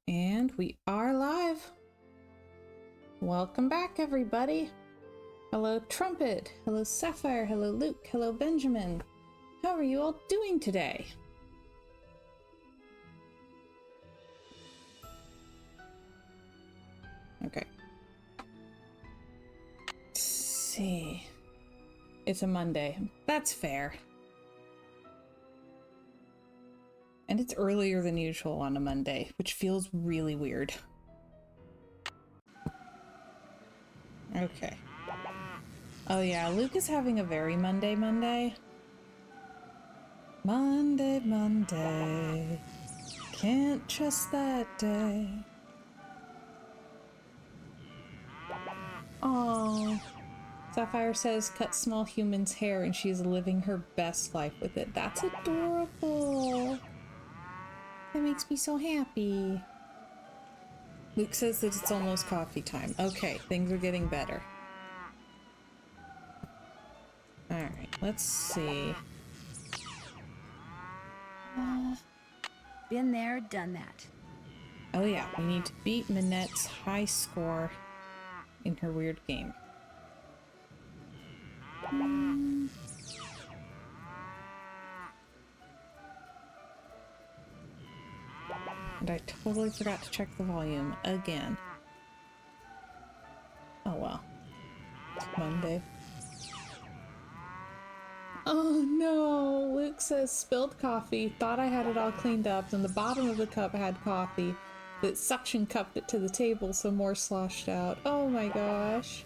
And we are live. Welcome back, everybody. Hello, Trumpet. Hello, Sapphire. Hello, Luke. Hello, Benjamin. How are you all doing today? Okay. Let's see. It's a Monday. That's fair. And it's earlier than usual on a Monday, which feels really weird. Okay. Oh yeah, Luke is having a very Monday. Monday. Can't trust that day. Oh. Sapphire says cut small human's hair and she's living her best life with it. That's adorable. That makes me so happy. Luke says that it's almost coffee time. Okay, things are getting better. Alright, let's see. Been there, done that. Oh yeah, we need to beat Minette's high score in her weird game. And I totally forgot to check the volume again. Oh well. It's Monday. Oh no! Luke says spilled coffee, thought I had it all cleaned up, and the bottom of the cup had coffee. That suction cupped it to the table so more sloshed out. Oh my gosh.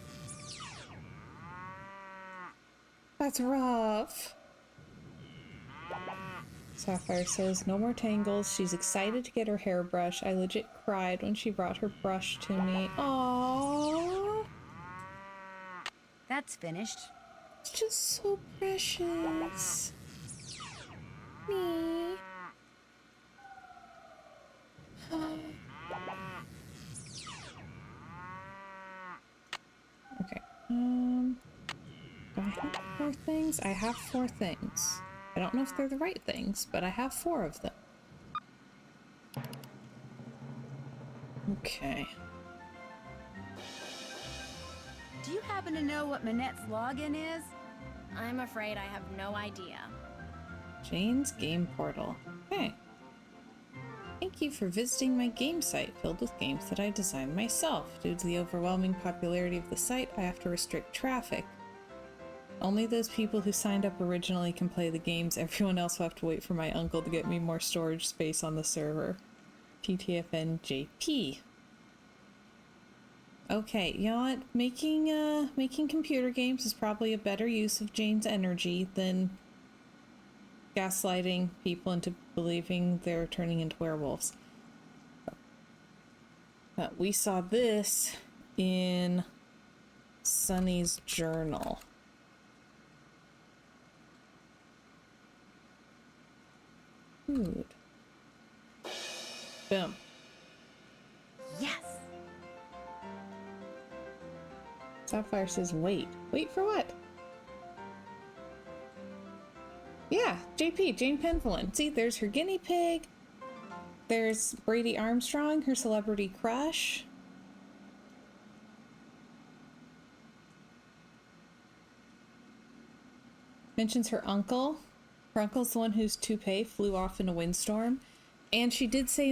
That's rough. Sapphire says no more tangles. She's excited to get her hairbrush. I legit cried when she brought her brush to me. Aww. That's finished. It's just so precious. Me. Okay. Do I have 4 things? I have 4 things. I don't know if they're the right things, but I have 4 of them. Okay. Do you happen to know what Minette's login is? I'm afraid I have no idea. Jane's Game Portal. Hey. Thank you for visiting my game site filled with games that I designed myself. Due to the overwhelming popularity of the site, I have to restrict traffic. Only those people who signed up originally can play the games. Everyone else will have to wait for my uncle to get me more storage space on the server. TTFN JP. Okay, you know what? Making computer games is probably a better use of Jane's energy than gaslighting people into believing they're turning into werewolves. We saw this in Sunny's journal. Food. Boom. Yes! Sapphire says wait. Wait for what? Yeah, JP, Jane Penfolin. See, there's her guinea pig. There's Brady Armstrong, her celebrity crush. Mentions her uncle. Her uncle's the one whose toupee flew off in a windstorm. And she did say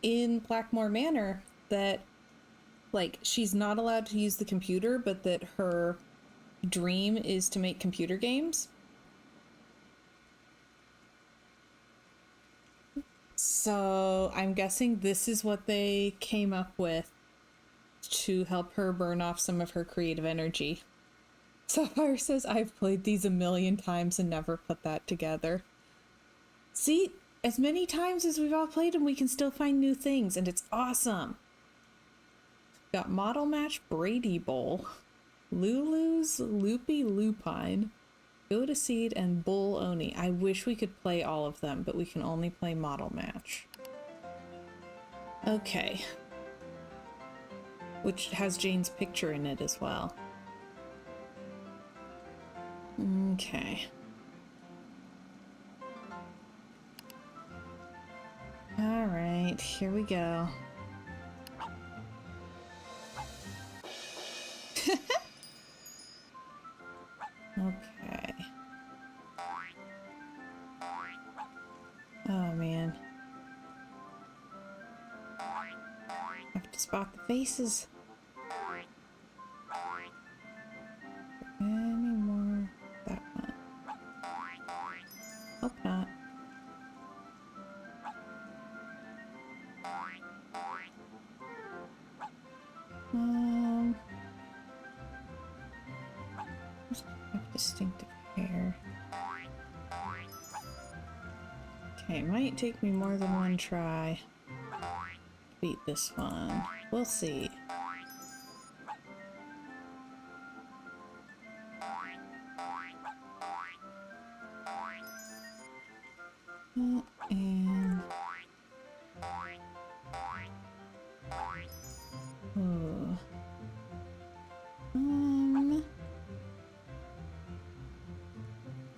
in Blackmore Manor that, like, she's not allowed to use the computer, but that her dream is to make computer games. So I'm guessing this is what they came up with to help her burn off some of her creative energy. Sapphire says, I've played these a million times and never put that together. See, as many times as we've all played them, we can still find new things, and it's awesome. Got Model Match Brady Bowl, Lulu's Loopy Lupine, Yoda Seed, and Bull Oni. I wish we could play all of them, but we can only play Model Match. Okay. Which has Jane's picture in it as well. Okay. Alright. Alright, here we go. Okay. Oh man. I have to spot the faces. Any more? That one. Hope not. Have distinctive hair. Okay, it might take me more than one try to beat this one. We'll see. And oh.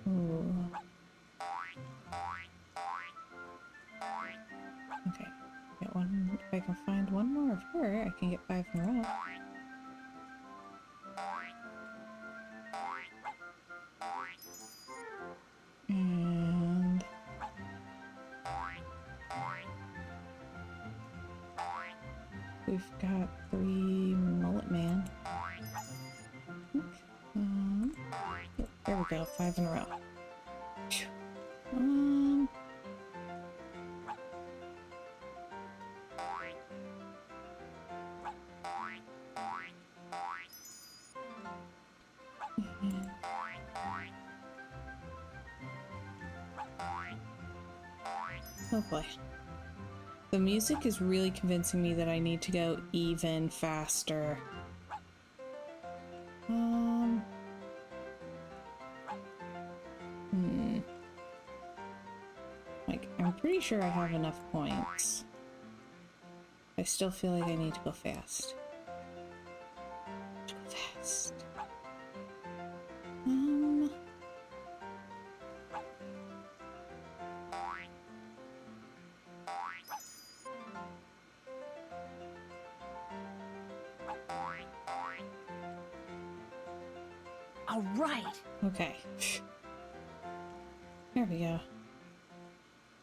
Oh. Okay. Get one. If I can find one more of her, I can get 5 in a row. And we've got 3 mullet man. There we go, 5 in a row. Phew. Oh boy. The music is really convincing me that I need to go even faster. Like, I'm pretty sure I have enough points. I still feel like I need to go fast. Go fast. All right. Okay. There we go.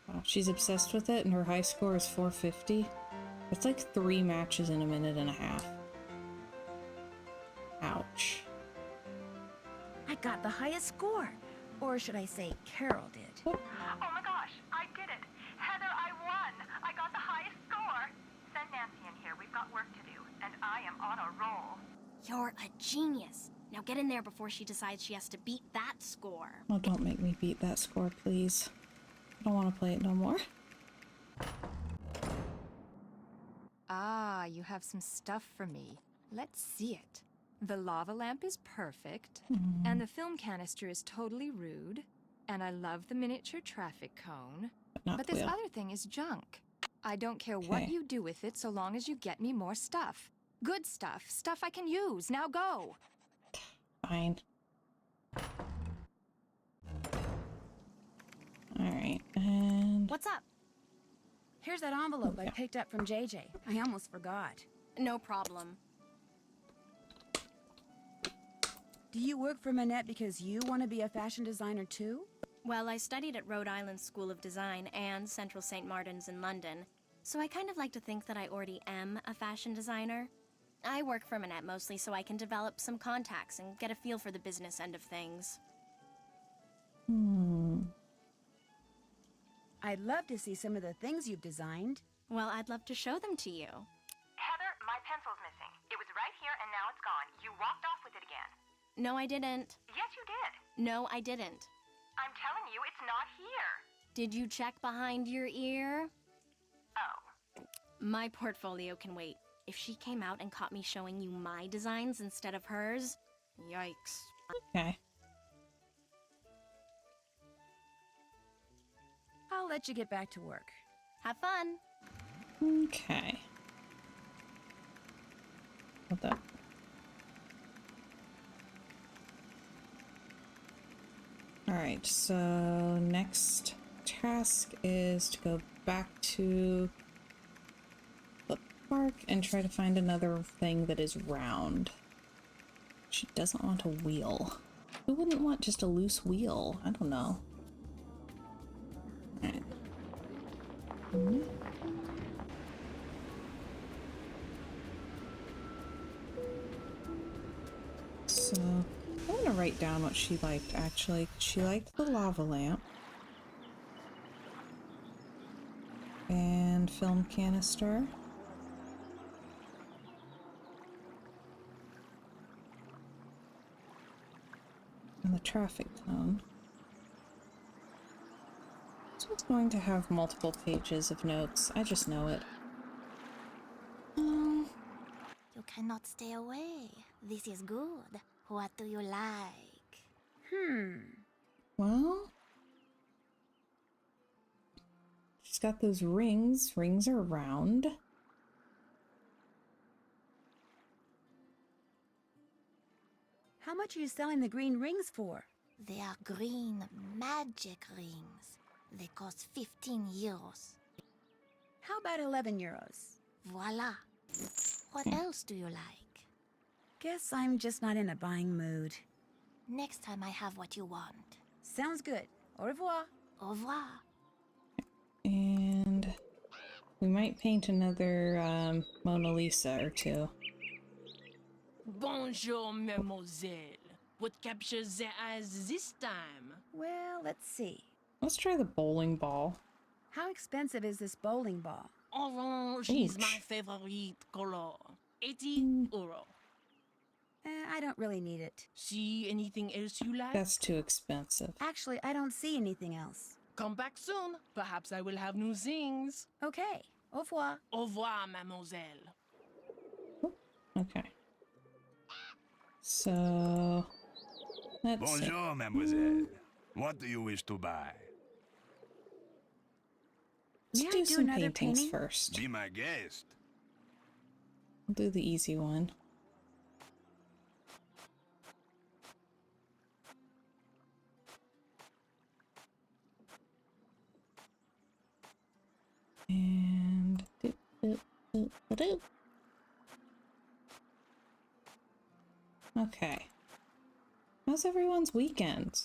Wow, she's obsessed with it, and her high score is 450. That's like 3 matches in a minute and a half. Ouch. I got the highest score. Or should I say Carol did. Oh. Oh my gosh, I did it! Heather, I won! I got the highest score! Send Nancy in here, we've got work to do, and I am on a roll. You're a genius. Now get in there before she decides she has to beat that score. Oh, don't make me beat that score, please. I don't want to play it no more. Ah, you have some stuff for me. Let's see it. The lava lamp is perfect, and the film canister is totally rude, and I love the miniature traffic cone. Not But this wheel. other thing is junk. I don't care what Okay. you do with it so long as you get me more stuff. Good stuff, stuff I can use. Now go. Fine. Alright, and... What's up? Here's that envelope I picked up from JJ. I almost forgot. No problem. Do you work for Manette because you want to be a fashion designer too? Well, I studied at Rhode Island School of Design and Central St. Martin's in London, so I kind of like to think that I already am a fashion designer. I work for Manette mostly so I can develop some contacts and get a feel for the business end of things. I'd love to see some of the things you've designed. Well, I'd love to show them to you. Heather, my pencil's missing. It was right here and now it's gone. You walked off with it again. No, I didn't. Yes, you did. No, I didn't. I'm telling you, it's not here. Did you check behind your ear? Oh. My portfolio can wait. If she came out and caught me showing you my designs instead of hers, yikes. Okay. I'll let you get back to work. Have fun. Okay. Hold up. Alright, so next task is to go back to spark and try to find another thing that is round. She doesn't want a wheel. Who wouldn't want just a loose wheel? I don't know. Alright. So, I want to write down what she liked, actually. She liked the lava lamp. And film canister. And the traffic cone. So it's going to have multiple pages of notes. I just know it. You cannot stay away. This is good. What do you like? Well, she's got those rings. Rings are round. How much are you selling the green rings for? They are green magic rings. They cost 15 euros. How about 11 euros? Voila. What else do you like? Guess I'm just not in a buying mood. Next time I have what you want. Sounds good. Au revoir. Au revoir. And we might paint another Mona Lisa or two. Bonjour, mademoiselle. What captures the eyes this time? Well, let's see. Let's try the bowling ball. How expensive is this bowling ball? Orange is my Ouch. favorite color. 80 euro. I don't really need it. See anything else you like? That's too expensive. Actually, I don't see anything else. Come back soon. Perhaps I will have new things. Okay. Au revoir. Au revoir, mademoiselle. Okay. So, let's see. Bonjour, mademoiselle. What do you wish to buy? Let's May I do do some another paintings painting? first. Be my guest. We'll do the easy one. And okay. How's everyone's weekend?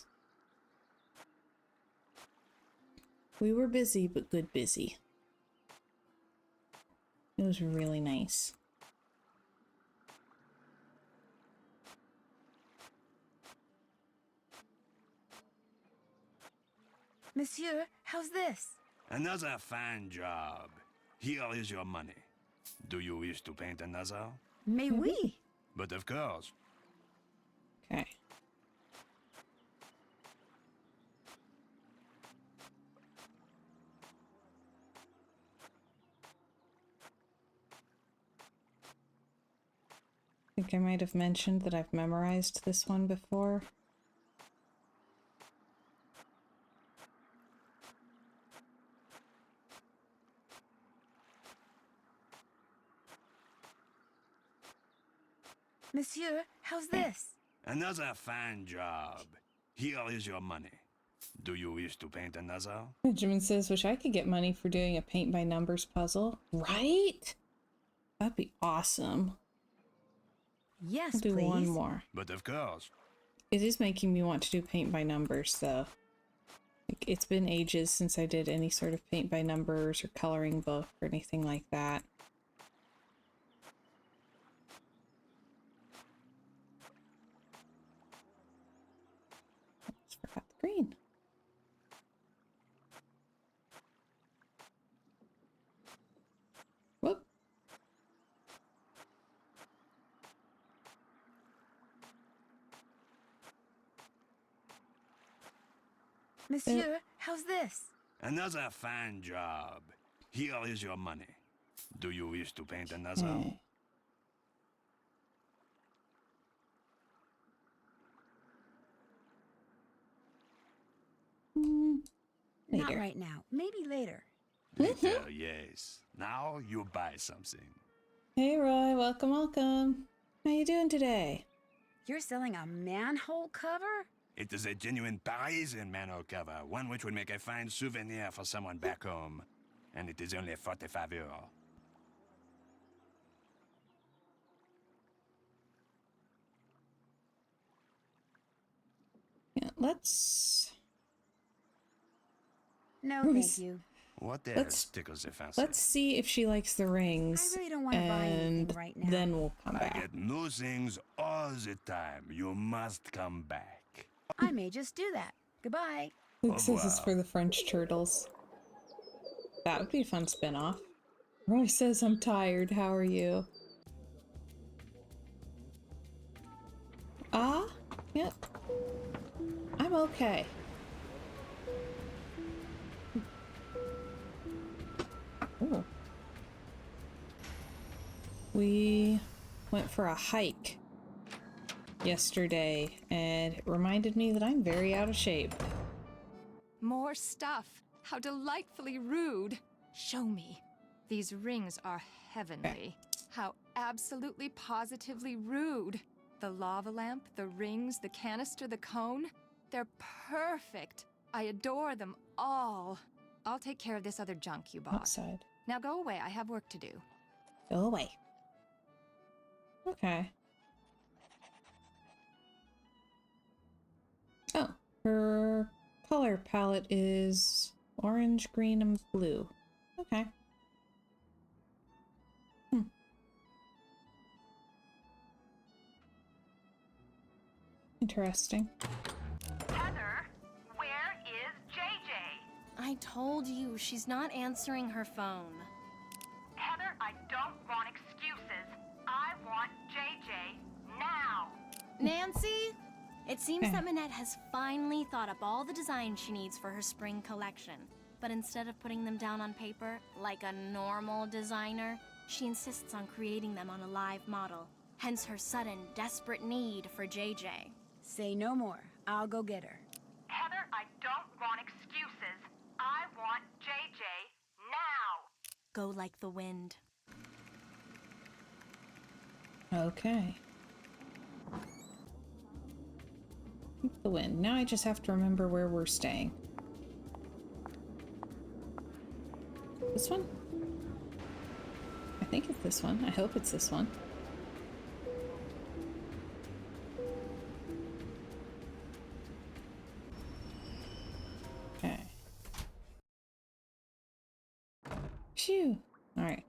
We were busy, but good busy. It was really nice. Monsieur, how's this? Another fine job. Here is your money. Do you wish to paint another? Mais oui. But of course. Okay. I think I might have mentioned that I've memorized this one before. Monsieur, how's this? Another fine job. Here is your money. Do you wish to paint another? Benjamin says, wish I could get money for doing a paint by numbers puzzle. Right? That'd be awesome. Yes, I'll do please. one more. But of course. It is making me want to do paint by numbers, though. Like, it's been ages since I did any sort of paint by numbers or coloring book or anything like that. Just forgot the green. Whoop. Monsieur, how's this? Another fine job. Here is your money. Do you wish to paint another? Okay. Not Later. right now. Maybe later. Later, yes. Now you buy something. Hey Roy, welcome, welcome. How you doing today? You're selling a manhole cover? It is a genuine Parisian manhole cover, one which would make a fine souvenir for someone back home. And it is only 45 euro. let's... No, Let me thank s- you. What Let's- else tickles your fancy? Let's see if she likes the rings. I really don't want to buy anything And right now. then we'll come I back. get new things all the time. You must come back. I may just do that. Goodbye. Luke says it's wow. for the French turtles. That would be a fun spin-off. Roy says, I'm tired. How are you? Yep. I'm okay. Ooh. We went for a hike yesterday, and it reminded me that I'm very out of shape. More stuff. How delightfully rude. Show me. These rings are heavenly. How absolutely positively rude. The lava lamp, the rings, the canister, the cone. They're perfect. I adore them all. I'll take care of this other junk you bought. Outside. Now go away. I have work to do. Go away. Okay. Oh, her color palette is orange, green, and blue. Okay. Interesting. Heather, where is JJ? I told you, she's not answering her phone. Heather, I don't want excuses. I want JJ now. Nancy? It seems Okay. that Minette has finally thought up all the designs she needs for her spring collection. But instead of putting them down on paper, like a normal designer, she insists on creating them on a live model. Hence her sudden, desperate need for JJ. Say no more. I'll go get her. Heather, I don't want excuses. I want JJ now. Go like the wind. Okay. Keep the wind. Now I just have to remember where we're staying. This one? I think it's this one. I hope it's this one. Okay. Phew. Alright.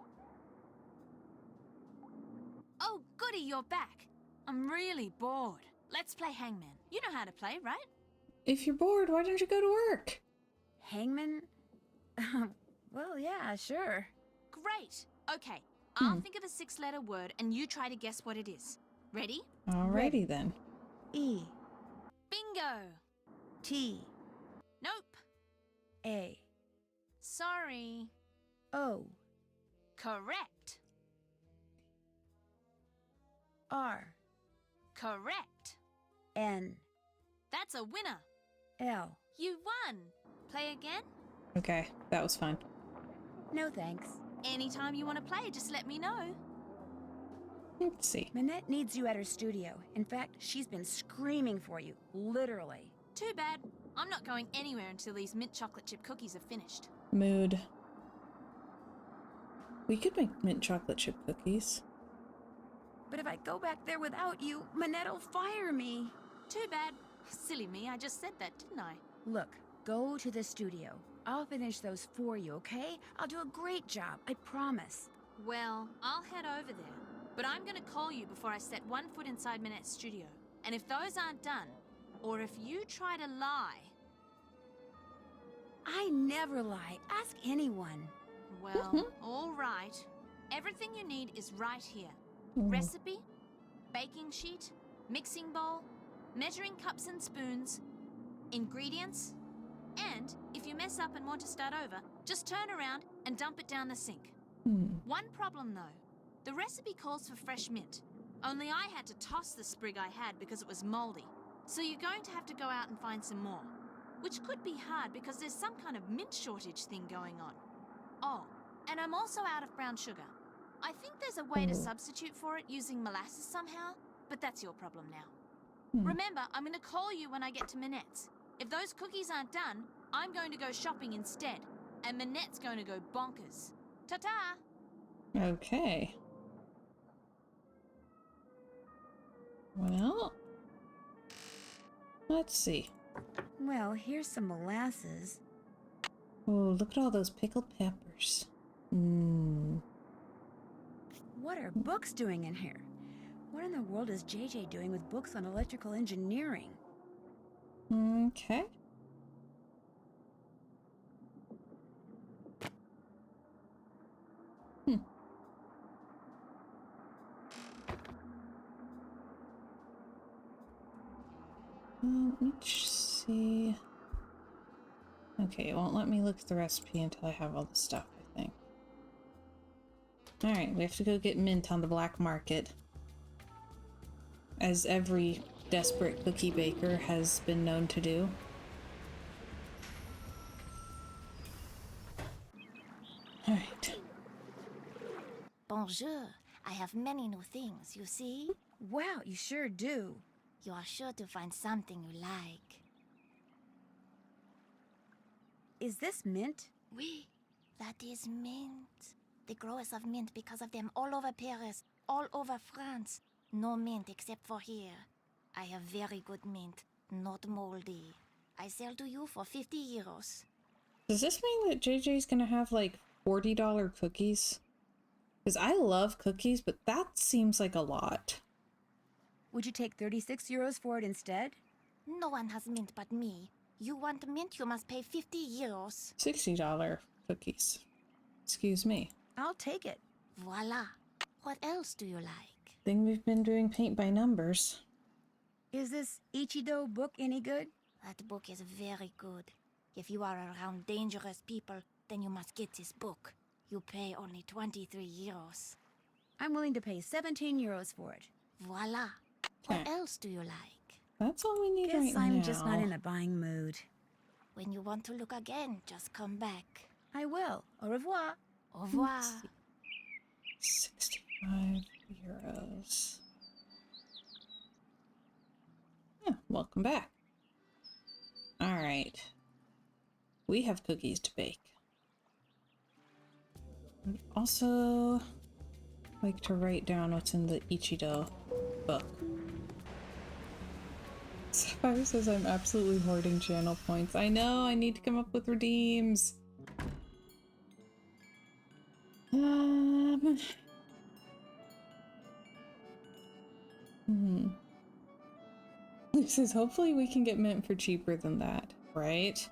Oh, goody, you're back. I'm really bored. Let's play Hangman. You know how to play, right? If you're bored, why don't you go to work? Hangman? Well, yeah, sure. Great. Okay, I'll think of a 6-letter word and you try to guess what it is. Ready? Alrighty then. E. Bingo. T. Nope. A. Sorry. O. Correct. R. Correct. N. That's a winner. L. You won. Play again? Okay, that was fun. No thanks. Anytime you want to play, just let me know. Let's see. Minette needs you at her studio. In fact, she's been screaming for you. Literally. Too bad. I'm not going anywhere until these mint chocolate chip cookies are finished. Mood. We could make mint chocolate chip cookies. But if I go back there without you, Minette'll fire me. Too bad. Silly me, I just said that, didn't I? Look, go to the studio. I'll finish those for you, okay? I'll do a great job, I promise. Well, I'll head over there. But I'm gonna call you before I set one foot inside Minette's studio. And if those aren't done, or if you try to lie... I never lie. Ask anyone. Well, all right. Everything you need is right here. Recipe, baking sheet, mixing bowl, measuring cups and spoons, ingredients, and if you mess up and want to start over, just turn around and dump it down the sink. One problem though, the recipe calls for fresh mint, only I had to toss the sprig I had because it was moldy. So you're going to have to go out and find some more, which could be hard because there's some kind of mint shortage thing going on. Oh, and I'm also out of brown sugar. I think there's a way to substitute for it using molasses somehow, but that's your problem now. Remember, I'm going to call you when I get to Minette's. If those cookies aren't done, I'm going to go shopping instead, and Minette's going to go bonkers. Ta-ta! Okay. Well, let's see. Well, here's some molasses. Oh, look at all those pickled peppers. Mmm. What are books doing in here? What in the world is JJ doing with books on electrical engineering? Okay. Let me see. Okay, it won't let me look at the recipe until I have all the stuff, I think. Alright, we have to go get mint on the black market. As every desperate cookie baker has been known to do. Alright. Bonjour. I have many new things, you see? Wow, you sure do. You are sure to find something you like. Is this mint? Oui, that is mint. The growers of mint because of them all over Paris, all over France. No mint except for here. I have very good mint, not moldy. I sell to you for 50 euros. Does this mean that JJ's gonna have like $40 cookies? Because I love cookies, but that seems like a lot. Would you take 36 euros for it instead? No one has mint but me. You want mint, you must pay 50 euros. $60 cookies. Excuse me. I'll take it. Voila. What else do you like? Think we've been doing paint by numbers. Is this Ichido book any good? That book is very good. If you are around dangerous people, then you must get this book. You pay only 23 euros. I'm willing to pay 17 euros for it. Voila. What else do you like? That's all we need Guess right I'm now. just not in a buying mood. When you want to look again, just come back. I will. Au revoir. Au revoir. 65 euros. Yeah, welcome back. All right. We have cookies to bake. I'd also like to write down what's in the Ichido book. Sapphire says I'm absolutely hoarding channel points. I know, I need to come up with redeems. He says hopefully we can get mint for cheaper than that, right?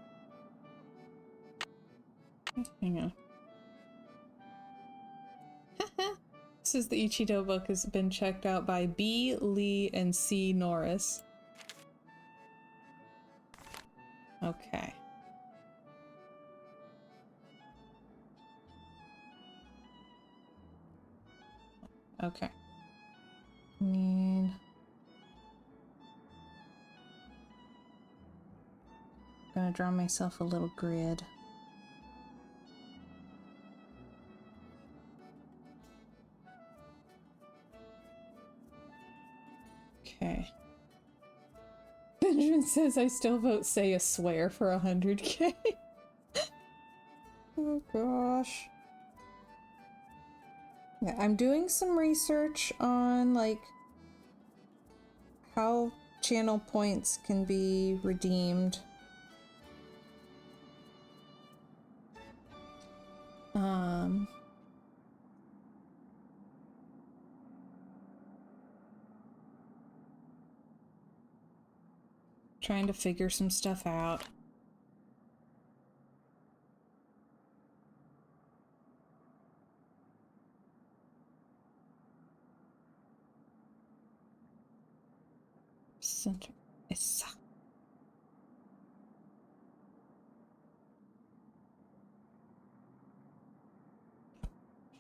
Hang on. This is the Ichido book has been checked out by B, Lee, and C, Norris. Okay. Okay. Gonna draw myself a little grid. Okay. Benjamin says I still vote say a swear for 100K. Oh gosh. Yeah, I'm doing some research on like how channel points can be redeemed. Trying to figure some stuff out. Center is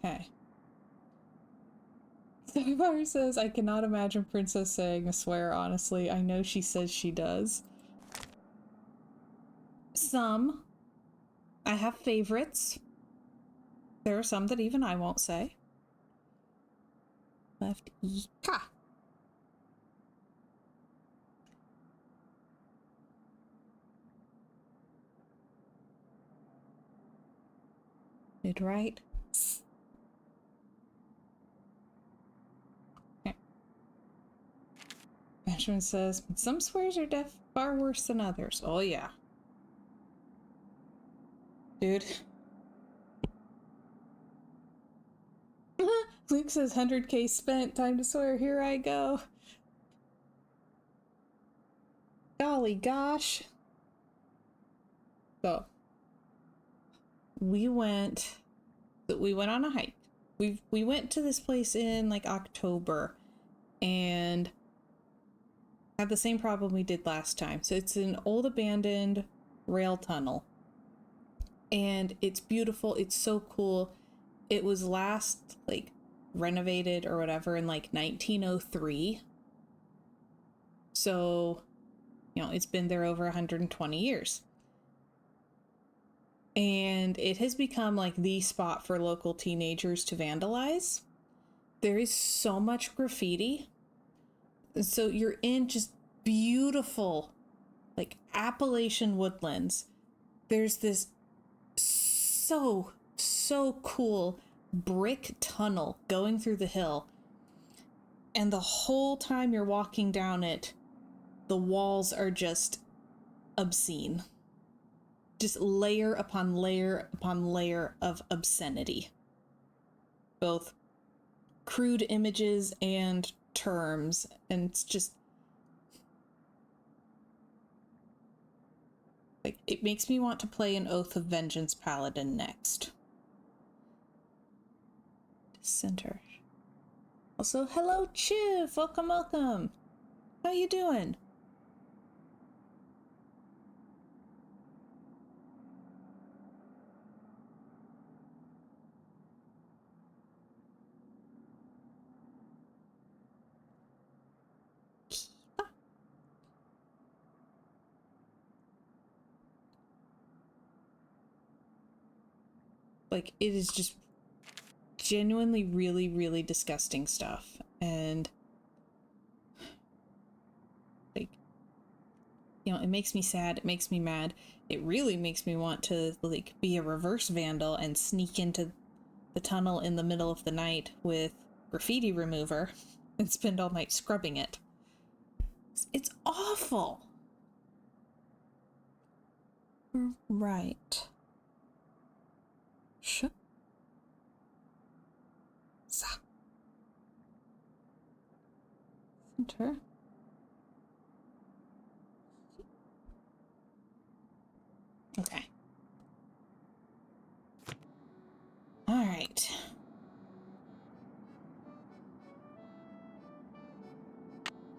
okay. Sapphire says I cannot imagine Princess saying a swear, honestly. I know she says she does. Some. I have favorites. There are some that even I won't say. Left E. Ha! Mid right. Okay. Benjamin says some swears are far worse than others. Oh, yeah. Dude. Luke says 100k spent. Time to swear. Here I go. Golly gosh. So, we went on a hike. We went to this place in like October and had the same problem we did last time. So it's an old abandoned rail tunnel. And it's beautiful. It's so cool. It was last like renovated or whatever in like 1903. So, you know, it's been there over 120 years. And it has become like the spot for local teenagers to vandalize. There is so much graffiti. So you're in just beautiful, like Appalachian woodlands. There's this so cool brick tunnel going through the hill. And the whole time you're walking down it, the walls are just obscene. Just layer upon layer upon layer of obscenity. Both crude images and terms. And it's just like, it makes me want to play an Oath of Vengeance Paladin next. Center. Also, hello Chiv! Welcome. How you doing? Like, it is just genuinely really disgusting stuff. And like, you know, it makes me sad, it makes me mad. It really makes me want to like be a reverse vandal and sneak into the tunnel in the middle of the night with graffiti remover and spend all night scrubbing it. It's awful. Right. Sure. Center. Okay. All right.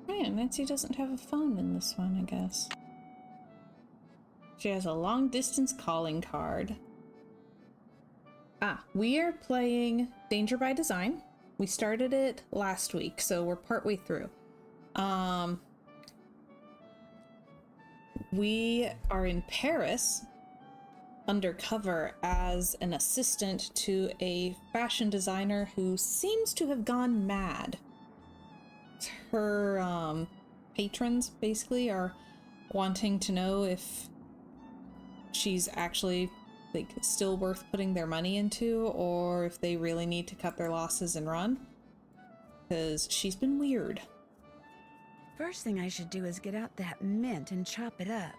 Man, Nancy doesn't have a phone in this one, I guess. She has a long distance calling card. We are playing Danger by Design. We started it last week, so we're partway through. We are in Paris, undercover as an assistant to a fashion designer who seems to have gone mad. Her patrons basically are wanting to know if she's actually like still worth putting their money into, or if they really need to cut their losses and run, because she's been weird. First thing I should do is get out that mint and chop it up.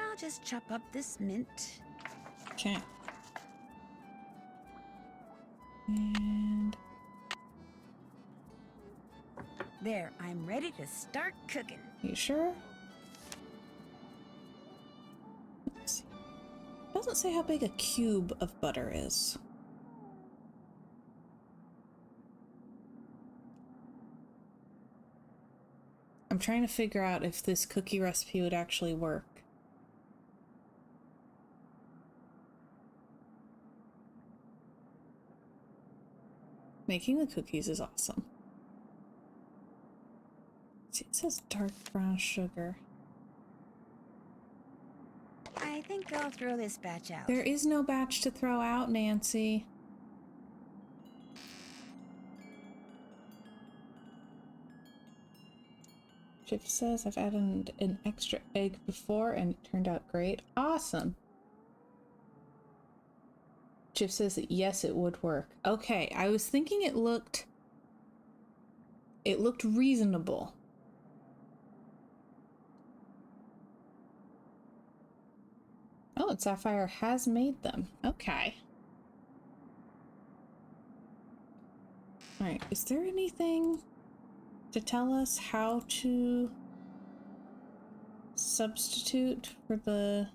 I'll just chop up this mint. Okay. And there, I'm ready to start cooking. you sure? Let's see. It doesn't say how big a cube of butter is. I'm trying to figure out if this cookie recipe would actually work. Making the cookies is awesome. See, it says dark brown sugar. I think I'll throw this batch out. There is no batch to throw out, Nancy. Chip says I've added an extra egg before and it turned out great. Awesome. Chip says that yes, it would work. Okay, I was thinking it looked reasonable. Oh, and Sapphire has made them. Okay. Alright, is there anything to tell us how to substitute for the...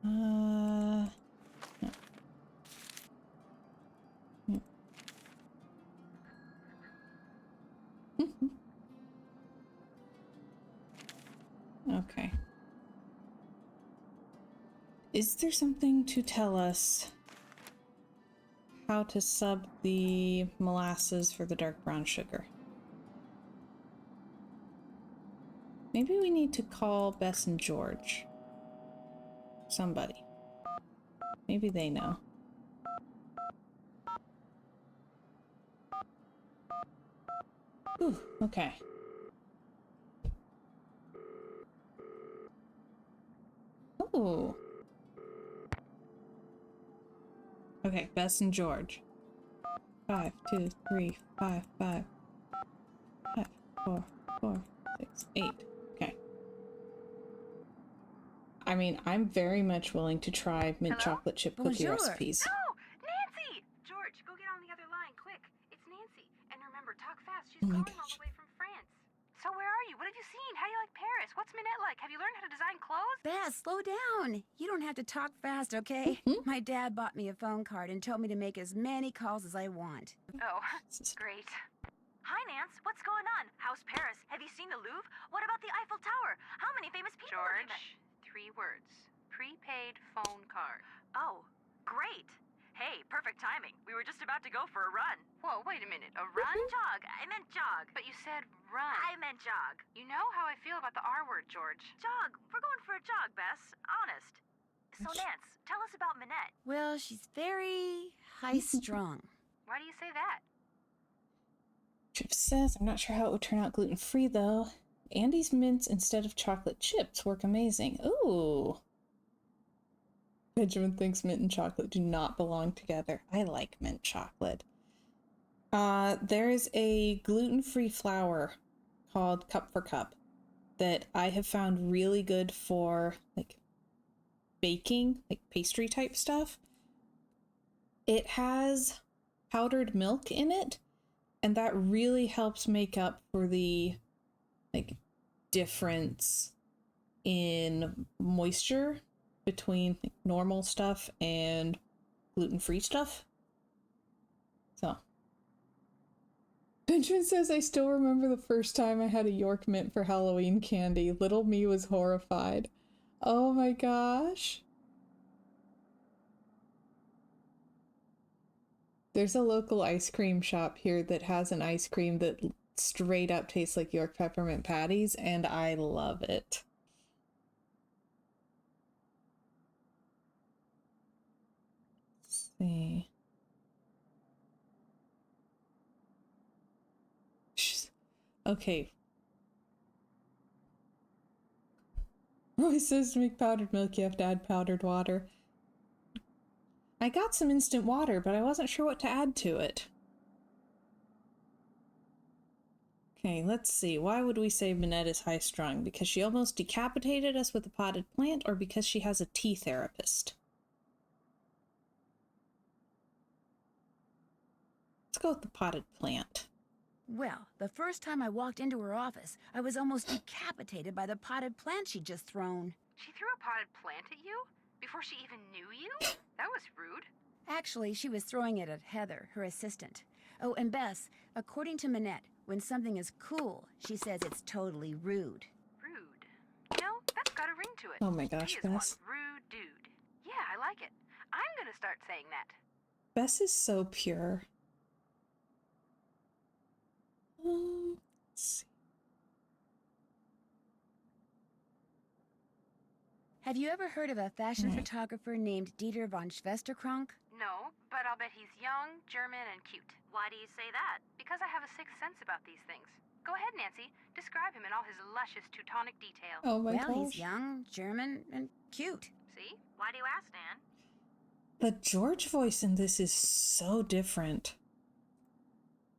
No. Okay. Is there something to tell us how to sub the molasses for the dark brown sugar? Maybe we need to call Bess and George. Somebody. Maybe they know. Ooh, okay. Ooh. Okay, Bess and George. 5, 2, 3, 5, 5. 5, 4, 4, 6, 8. Okay. I mean, I'm very much willing to try mint chocolate chip cookie recipes. Oh, Nancy! George, go get on the other line, quick. It's Nancy. And remember, talk fast. She's calling all the way from France. So where are you? What have you seen? How do you like Paris? What's Minette like? Have you learned how to design clothes? Bess, slow down. You don't have to talk fast, okay? My dad bought me a phone card and told me to make as many calls as I want. Oh, great. Hi, Nance. What's going on? How's Paris? Have you seen the Louvre? What about the Eiffel Tower? How many famous people have you met? George, 3 words. Prepaid phone card. Oh, great. Hey, perfect timing. We were just about to go for a run. Whoa, wait a minute. A run? Jog. I meant jog. But you said run. I meant jog. You know how I feel about the R word, George. Jog. We're going for a jog, Bess. Honest. So, Nance, tell us about Minette. Well, she's very high-strung. Why do you say that? Chip says, I'm not sure how it would turn out gluten-free, though. Andy's mints instead of chocolate chips work amazing. Ooh. Benjamin thinks mint and chocolate do not belong together. I like mint chocolate. There is a gluten-free flour called Cup for Cup that I have found really good for like baking, like pastry type stuff. It has powdered milk in it, and that really helps make up for the like difference in moisture between like, normal stuff and gluten-free stuff. So Benjamin says, I still remember the first time I had a York mint for Halloween candy. Little me was horrified. Oh my gosh. There's a local ice cream shop here that has an ice cream that straight up tastes like York peppermint patties, and I love it. Let's see. Okay. Roy says to make powdered milk, you have to add powdered water. I got some instant water, but I wasn't sure what to add to it. Okay, let's see. Why would we say Minette is high-strung? Because she almost decapitated us with a potted plant, or because she has a tea therapist? Let's go with the potted plant. Well, the first time I walked into her office, I was almost decapitated by the potted plant she'd just thrown. She threw a potted plant at you? Before she even knew you? That was rude. Actually, she was throwing it at Heather, her assistant. Oh, and Bess, according to Minette, when something is cool, she says it's totally rude. Rude. You know, that's got a ring to it. Oh my gosh, He is one Bess. rude dude. Yeah, I like it. I'm gonna start saying that. Bess is so pure. Let's see. Have you ever heard of a fashion photographer named Dieter von Schwesterkrank? No, but I'll bet he's young, German, and cute. Why do you say that? Because I have a sixth sense about these things. Go ahead, Nancy. Describe him in all his luscious Teutonic detail. Oh my Well, gosh. he's young, German, and cute. See? Why do you ask, Nan? The George voice in this is so different.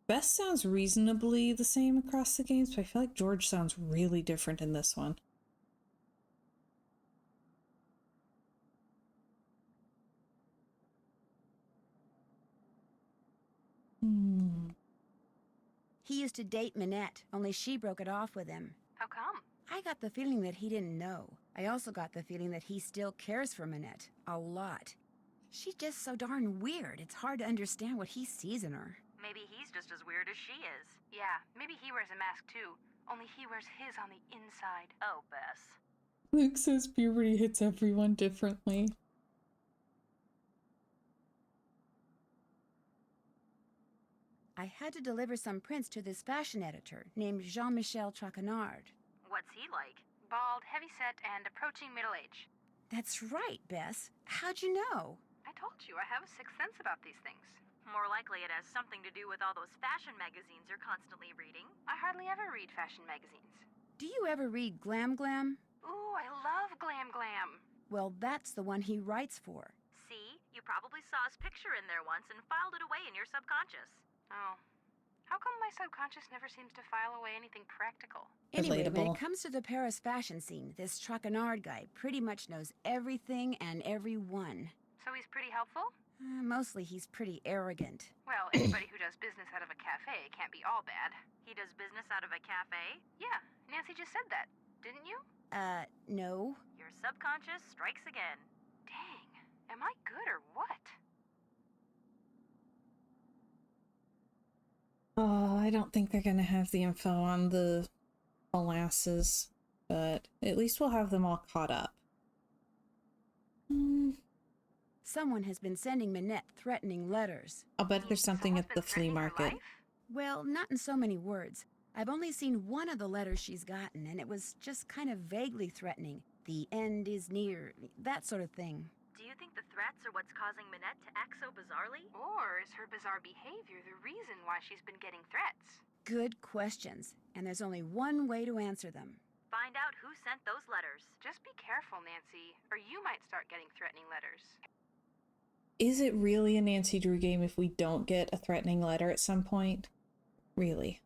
Bess sounds reasonably the same across the games, but I feel like George sounds really different in this one. used to date Minette, only she broke it off with him. How come? I got the feeling that he didn't know. I also got the feeling that he still cares for Minette. A lot. She's just so darn weird, it's hard to understand what he sees in her. Maybe he's just as weird as she is. Yeah, maybe he wears a mask too. Only he wears his on the inside. Oh, Bess. Luke says puberty hits everyone differently. I had to deliver some prints to this fashion editor named Jean-Michel Traquenard. What's he like? Bald, heavy-set, and approaching middle age. That's right, Bess. How'd you know? I told you, I have a sixth sense about these things. More likely it has something to do with all those fashion magazines you're constantly reading. I hardly ever read fashion magazines. Do you ever read Glam Glam? Ooh, I love Glam Glam. Well, that's the one he writes for. See? You probably saw his picture in there once and filed it away in your subconscious. Oh. How come my subconscious never seems to file away anything practical? Anyway, when Relatable. it comes to the Paris fashion scene, this Traquenard guy pretty much knows everything and everyone. So he's pretty helpful? Mostly he's pretty arrogant. Well, anybody who does business out of a cafe can't be all bad. He does business out of a cafe? Yeah, Nancy just said that, didn't you? No. Your subconscious strikes again. Dang, am I good or what? Oh, I don't think they're gonna have the info on the molasses, but at least we'll have them all caught up. Someone has been sending Minette threatening letters. I'll bet there's something at the flea market. Well, not in so many words. I've only seen one of the letters she's gotten, and it was just kind of vaguely threatening. The end is near, that sort of thing. Do you think the threats are what's causing Minette to act so bizarrely? Or is her bizarre behavior the reason why she's been getting threats? Good questions, and there's only one way to answer them. Find out who sent those letters. Just be careful, Nancy, or you might start getting threatening letters. Is it really a Nancy Drew game if we don't get a threatening letter at some point? Really?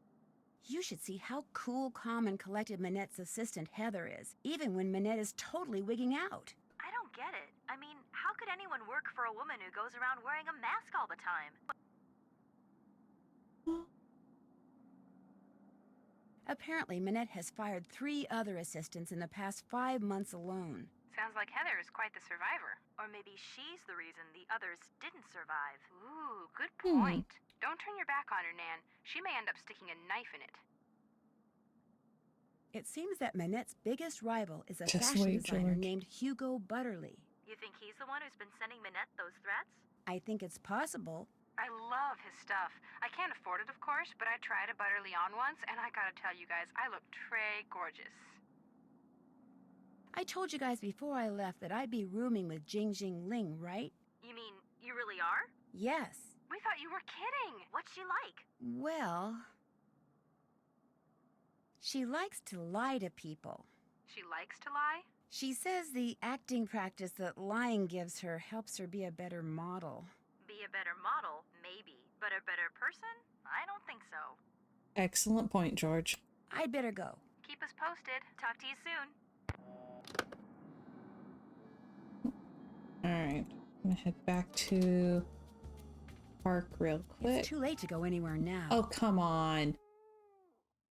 You should see how cool, calm, and collected Minette's assistant Heather is, even when Minette is totally wigging out. I don't get it. I mean, how could anyone work for a woman who goes around wearing a mask all the time? Apparently, Minette has fired 3 other assistants in the past 5 months alone. Sounds like Heather is quite the survivor. Or maybe she's the reason the others didn't survive. Ooh, good point. Don't turn your back on her, Nan. She may end up sticking a knife in it. It seems that Minette's biggest rival is a Just fashion wait, designer George. named Hugo Butterly. You think he's the one who's been sending Minette those threats? I think it's possible. I love his stuff. I can't afford it, of course, but I tried a Butterly on once, and I gotta tell you guys, I look très gorgeous. I told you guys before I left that I'd be rooming with Jing Jing Ling, right? You mean, you really are? Yes. We thought you were kidding. What's she like? Well, she likes to lie to people. She likes to lie? She says the acting practice that lying gives her helps her be a better model. Be a better model, maybe. But a better person? I don't think so. Excellent point, George. I'd better go. Keep us posted. Talk to you soon. Alright, I'm gonna head back to park real quick. It's too late to go anywhere now. Oh, come on.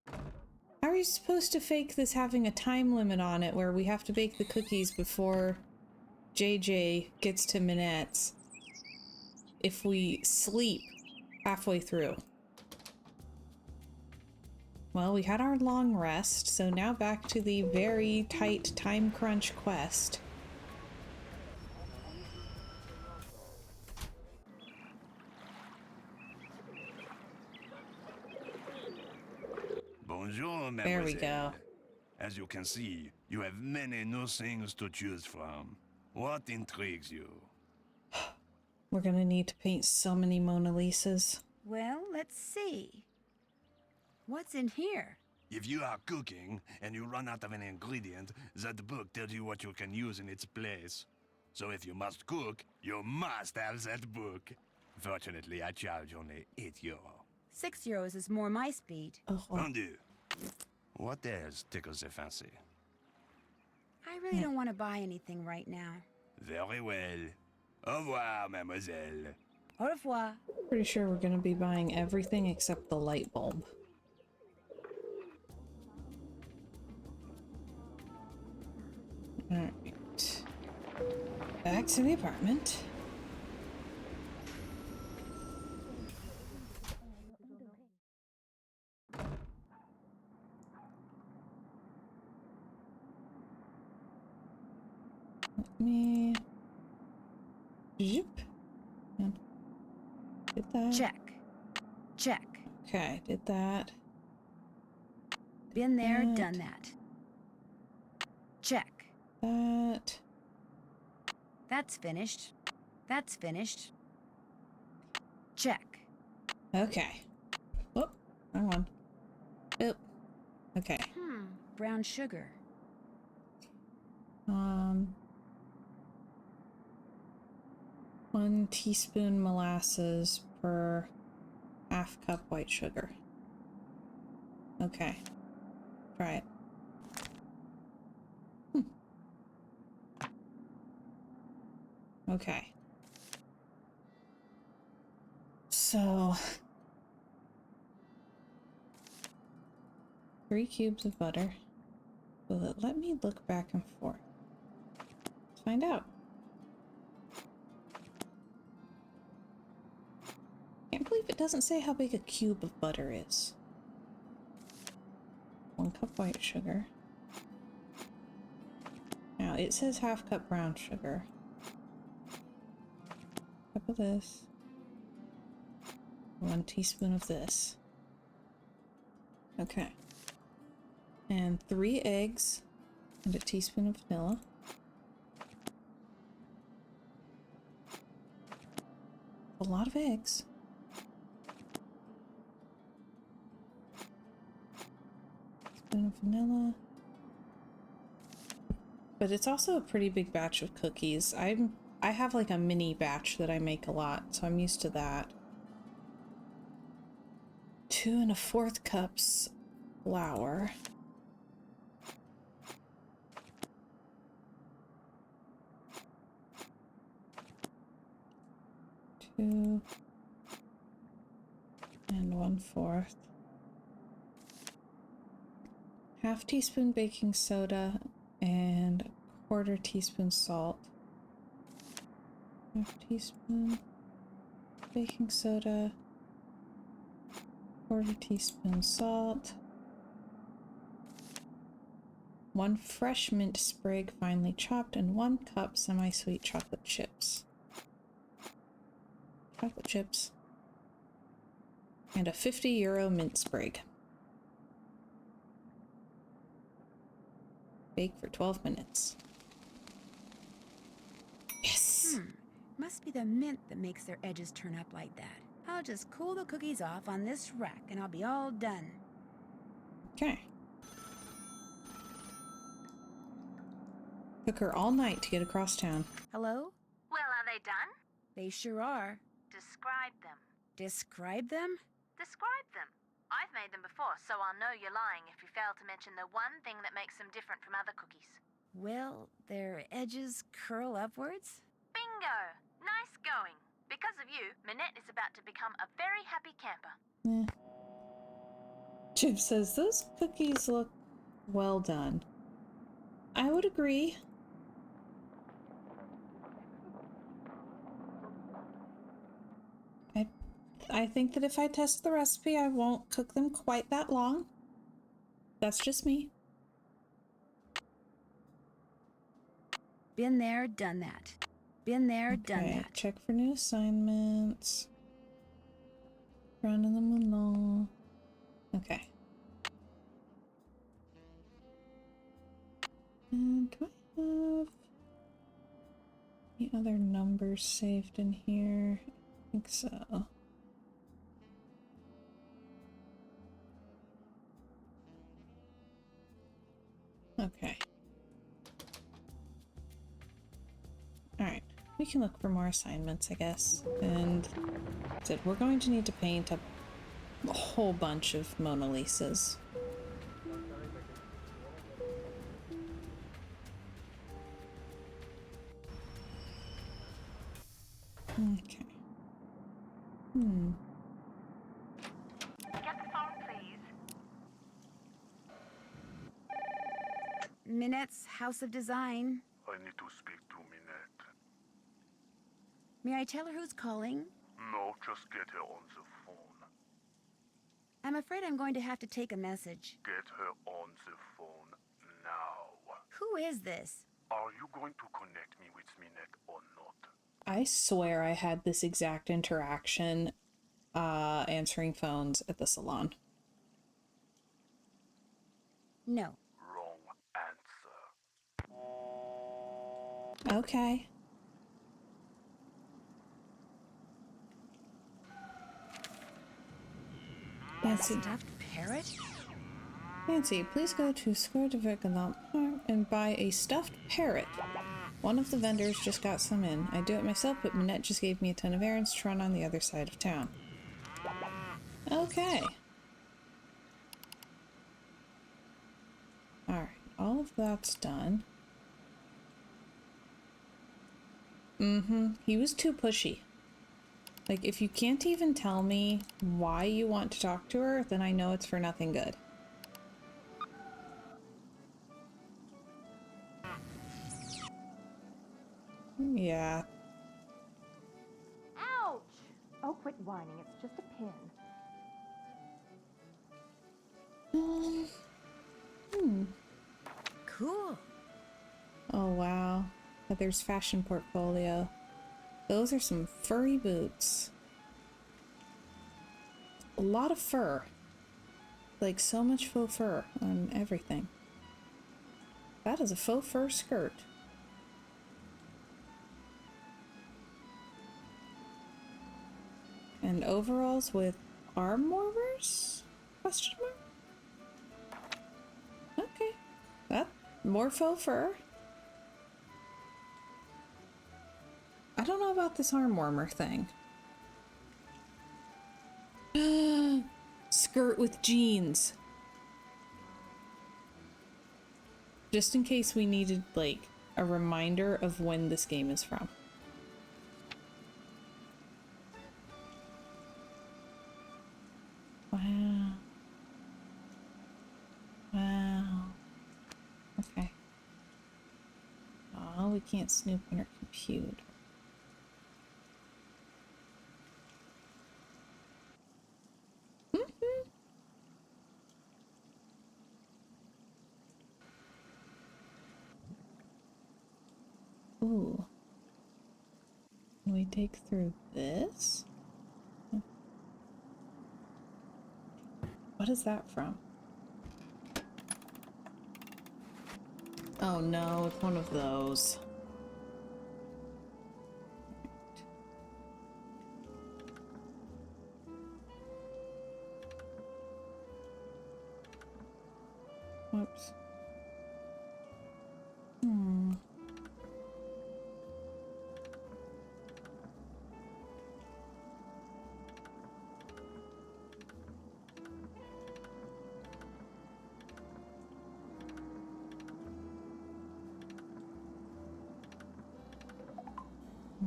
How are you supposed to fake this having a time limit on it where we have to bake the cookies before JJ gets to Minette's if we sleep halfway through? Well, we had our long rest, so now back to the very tight time crunch quest. Bonjour, mademoiselle. There we go. As you can see, you have many new things to choose from. What intrigues you? We're gonna need to paint so many Mona Lisas. Well, let's see. What's in here? If you are cooking and you run out of an ingredient, that book tells you what you can use in its place. So if you must cook, you must have that book. Fortunately, I charge only €8. €6 is more my speed. Oh, Vendu. What else tickles the fancy? I really don't want to buy anything right now. Very well. Au revoir, mademoiselle. Au revoir. pretty sure we're gonna be buying everything except the light bulb. Alright. Back to the apartment. Let me... Zip. And did that. Check. Check. Okay, did that. Been there, That. done that. Check. That. That's finished. That's finished. Check. Okay. Whoop. Wrong one. Oop. Okay. Brown sugar. 1 teaspoon molasses per half cup white sugar. Okay. Try it. Okay. So 3 cubes of butter. Will it let me look back and forth? Let's find out. Can't believe it doesn't say how big a cube of butter is. 1 cup white sugar. Now it says half cup brown sugar. Cup of this. 1 teaspoon of this. Okay. And 3 eggs and a teaspoon of vanilla. A lot of eggs. Teaspoon of vanilla. But it's also a pretty big batch of cookies. I have like a mini batch that I make a lot, so I'm used to that. 2 1/4 cups flour. Two and 1/4. Half teaspoon baking soda and 1/4 teaspoon salt. Half teaspoon baking soda, 1/4 teaspoon salt. 1 fresh mint sprig finely chopped, and 1 cup semi-sweet chocolate chips. Chocolate chips. And a €50 mint sprig. Bake for 12 minutes. Yes! Must be the mint that makes their edges turn up like that. I'll just cool the cookies off on this rack and I'll be all done. Okay. Took her all night to get across town. Hello? Well, are they done? They sure are. Describe them. Describe them? Describe them. I've made them before, so I'll know you're lying if you fail to mention the one thing that makes them different from other cookies. Well, their edges curl upwards? Bingo! Nice going. Because of you, Minette is about to become a very happy camper. Jim says, those cookies look well done. I would agree. I think that if I test the recipe, I won't cook them quite that long. That's just me. Been there, done that. Been there, done that. Check for new assignments. Running them along. Okay. And do I have any other numbers saved in here? I think so. Okay. Alright. We can look for more assignments, I guess. And we're going to need to paint up a whole bunch of Mona Lisas. Okay. Get the phone, please. Minette's House of Design. I need to speak to Minette. May I tell her who's calling? No, just get her on the phone. I'm afraid I'm going to have to take a message. Get her on the phone now. Who is this? Are you going to connect me with Minette or not? I swear I had this exact interaction answering phones at the salon. No. Wrong answer. Okay. Nancy. Stuffed parrot? Nancy, please go to Square de Vergalamp and buy a stuffed parrot. One of the vendors just got some in. I do it myself, but Minette just gave me a ton of errands to run on the other side of town. Okay. Alright, all of that's done. He was too pushy. Like, if you can't even tell me why you want to talk to her, then I know it's for nothing good. Yeah. Ouch! Oh, quit whining. It's just a pin. Cool. Oh, wow. Heather's fashion portfolio. Those are some furry boots. A lot of fur. Like, so much faux fur on everything. That is a faux fur skirt. And overalls with arm warmers? Question mark? Okay. That, more faux fur. I don't know about this arm warmer thing. Skirt with jeans. Just in case we needed, like, a reminder of when this game is from. Wow. Wow. Okay. Oh, we can't snoop on our computer. Ooh. Can we take through this? What is that from? Oh no, it's one of those. Whoops.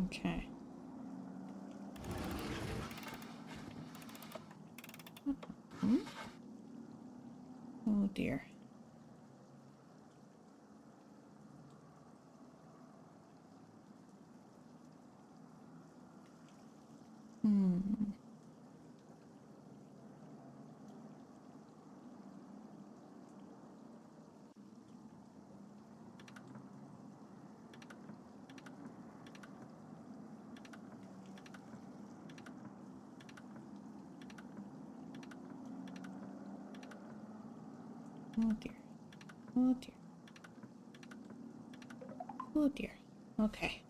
Okay. Oh dear. Oh dear. Oh dear. Oh dear. Okay.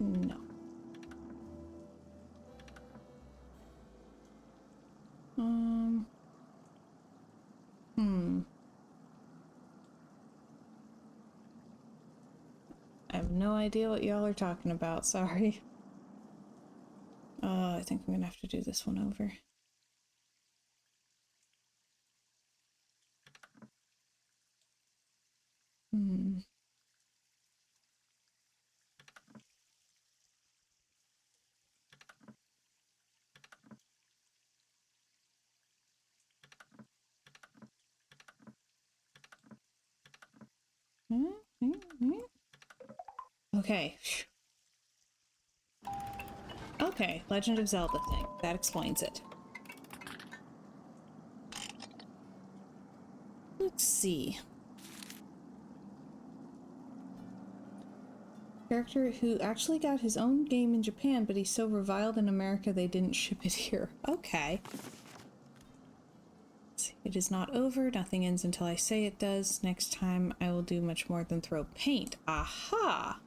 No. no idea what y'all are talking about. Sorry. I think I'm gonna have to do this one over. Hmm. Okay. Okay, Legend of Zelda thing. That explains it. Let's see. Character who actually got his own game in Japan, but he's so reviled in America they didn't ship it here. Okay. It is not over. Nothing ends until I say it does. Next time I will do much more than throw paint. Aha!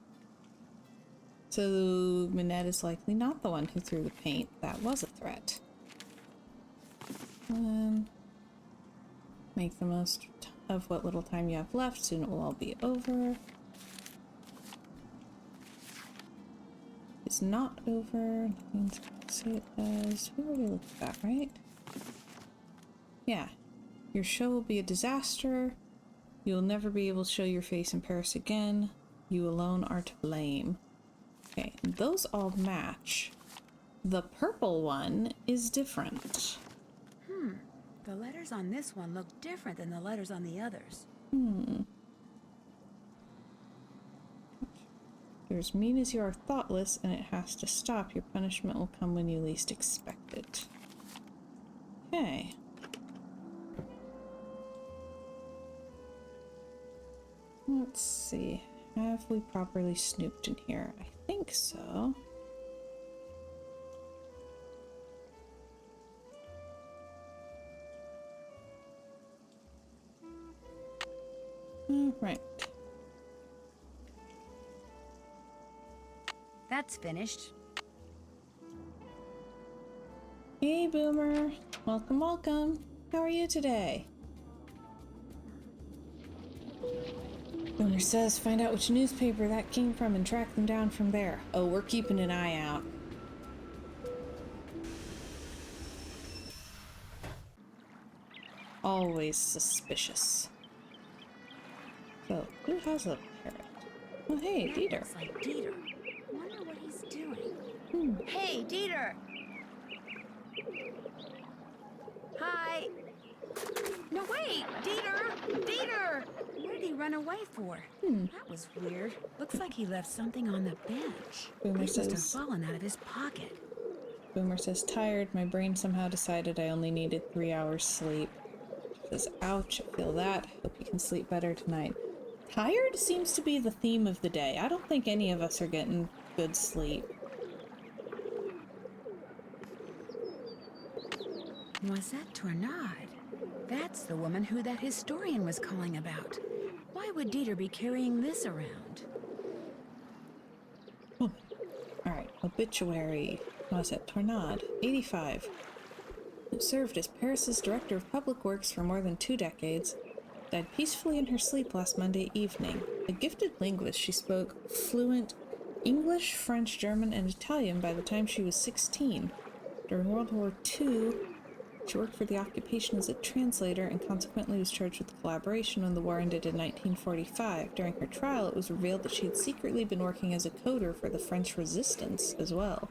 So Minette is likely not the one who threw the paint. That was a threat. Make the most of what little time you have left. Soon it will all be over. It's not over. Nothing's gonna say it does. We already looked at that, right? Yeah. Your show will be a disaster. You will never be able to show your face in Paris again. You alone are to blame. Okay, those all match. The purple one is different. The letters on this one look different than the letters on the others. You're as mean as you are thoughtless, and it has to stop. Your punishment will come when you least expect it. Okay. Let's see. Have we properly snooped in here? I think so. Right. That's finished. Hey, Boomer. Welcome, welcome. How are you today? Boomer says find out which newspaper that came from and track them down from there. Oh, we're keeping an eye out. Always suspicious. So, who has a parrot? Oh, hey, Dieter. Looks like Dieter. Wonder what he's doing. Hey, Dieter! Hi! No, wait! Dieter! Dieter! What did he run away for? That was weird. Looks like he left something on the bench. Boomer It must have says... fallen out of his pocket. Boomer says, tired. My brain somehow decided I only needed 3 hours sleep. She says, ouch, I feel that. Hope you can sleep better tonight. Tired seems to be the theme of the day. I don't think any of us are getting good sleep. Was that Tornade? That's the woman who that historian was calling about. Why would Dieter be carrying this around? Oh. Alright, obituary. What is it? Tornade, 85. Who served as Paris's Director of Public Works for more than 2 decades, died peacefully in her sleep last Monday evening. A gifted linguist, she spoke fluent English, French, German, and Italian by the time she was 16. During World War II, she worked for the occupation as a translator and consequently was charged with collaboration when the war ended in 1945. During her trial, it was revealed that she had secretly been working as a coder for the French resistance as well.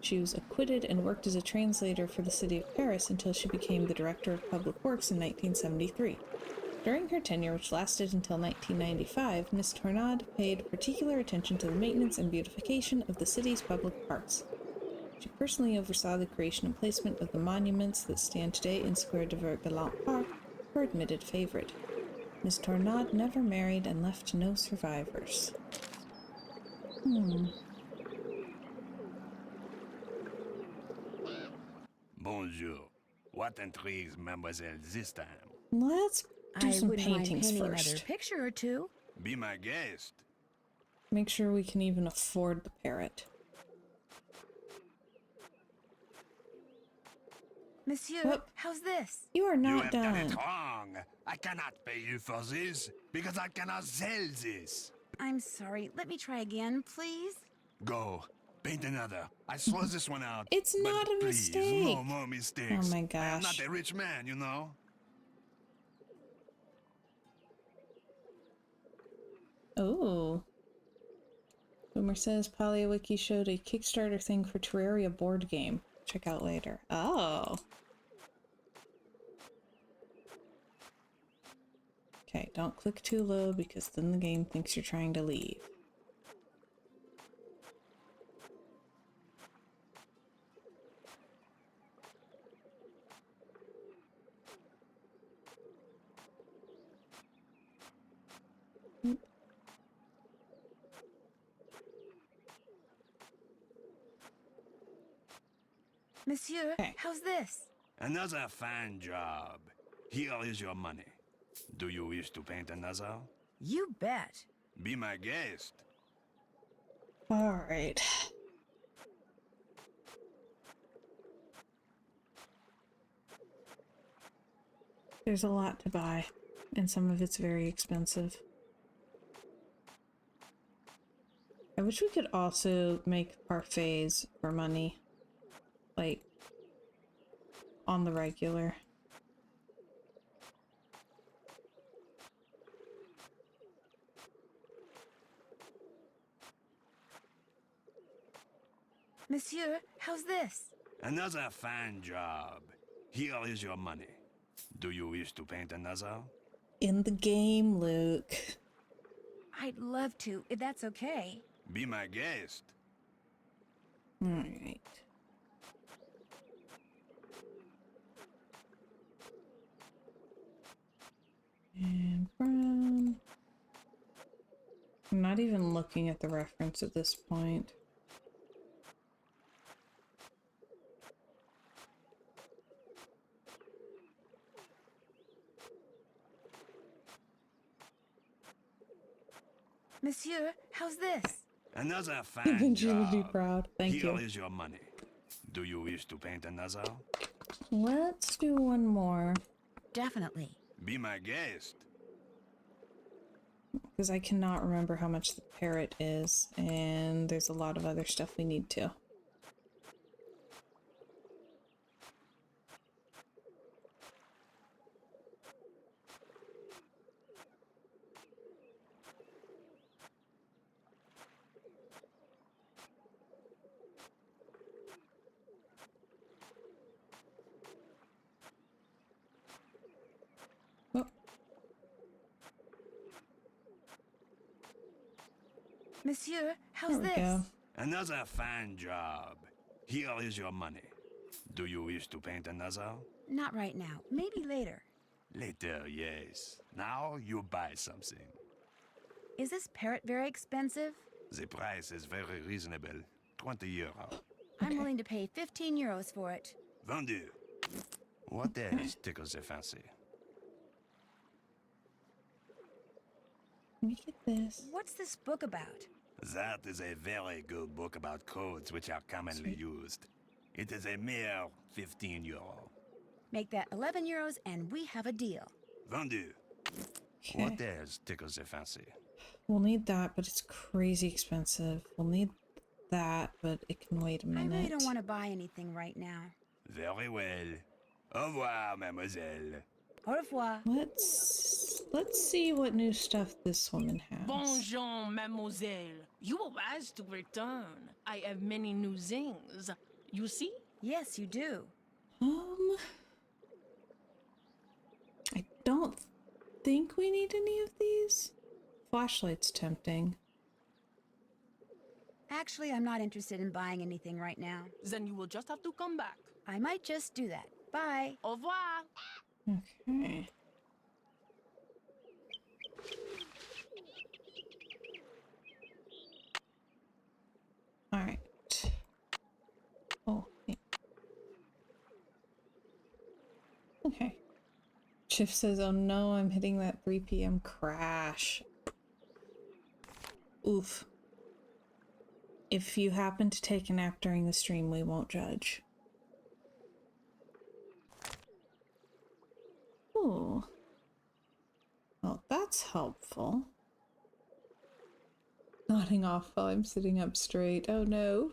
She was acquitted and worked as a translator for the city of Paris until she became the Director of Public Works in 1973. During her tenure, which lasted until 1995, Miss Tornade paid particular attention to the maintenance and beautification of the city's public parks. She personally oversaw the creation and placement of the monuments that stand today in Square de Vert-Galant Park, her admitted favorite. Miss Tornade never married and left no survivors. Bonjour. What intrigues Mademoiselle this time? Let's do some wouldn't mind paintings painting first. another picture or two. Be my guest. Make sure we can even afford the parrot. Monsieur, Whoop. how's this? You are You not have done. done it wrong. I cannot pay you for this because I cannot sell this. I'm sorry. Let me try again, please. Go. Paint another. I saw this one out. It's but not a please, mistake. no more mistakes. Oh my I am gosh. not a rich man, you know. Oh. Boomer says PollyWiki showed a Kickstarter thing for Terraria board game. Check out later. Oh. Okay, don't click too low because then the game thinks you're trying to leave. Monsieur, Okay. how's this? Another fine job. Here is your money. Do you wish to paint another? You bet. Be my guest. Alright. There's a lot to buy, and some of it's very expensive. I wish we could also make parfaits for money. Like, on the regular. Monsieur, how's this? Another fine job. Here is your money. Do you wish to paint another? In the game, Luke. I'd love to, if that's okay. Be my guest. Alright. And brown. I'm not even looking at the reference at this point. Monsieur, how's this? Another fine Eventually job. be proud. Thank Here you. is your money. Do you wish to paint another? Let's do one more. Definitely. Be my guest. Because I cannot remember how much the parrot is, and there's a lot of other stuff we need to. Oh. Monsieur, how's There we this? go. Another fine job. Here is your money. Do you wish to paint another? Not right now. Maybe later. Later, yes. Now you buy something. Is this parrot very expensive? The price is very reasonable. 20 euro. I'm willing to pay 15 euros for it. Vendu. What else tickles the fancy? Let me get this. What's this book about? That is a very good book about codes which are commonly used. It is a mere 15 euro. Make that 11 euros and we have a deal. Vendu. Okay. What else tickles the fancy? We'll need that, but it's crazy expensive. We'll need that, but it can wait a minute. I really don't want to buy anything right now. Very well. Au revoir, mademoiselle. Au revoir. Let's see what new stuff this woman has. Bonjour, mademoiselle. You were wise to return. I have many new things. You see? Yes, you do. I don't think we need any of these. Flashlight's tempting. Actually, I'm not interested in buying anything right now. Then you will just have to come back. I might just do that. Bye. Au revoir. Okay. Alright. Oh, yeah. Okay. Chip says, oh no, I'm hitting that 3 p.m. crash. Oof. If you happen to take a nap during the stream, we won't judge. Ooh. Well, that's helpful. Nodding off while I'm sitting up straight. Oh no.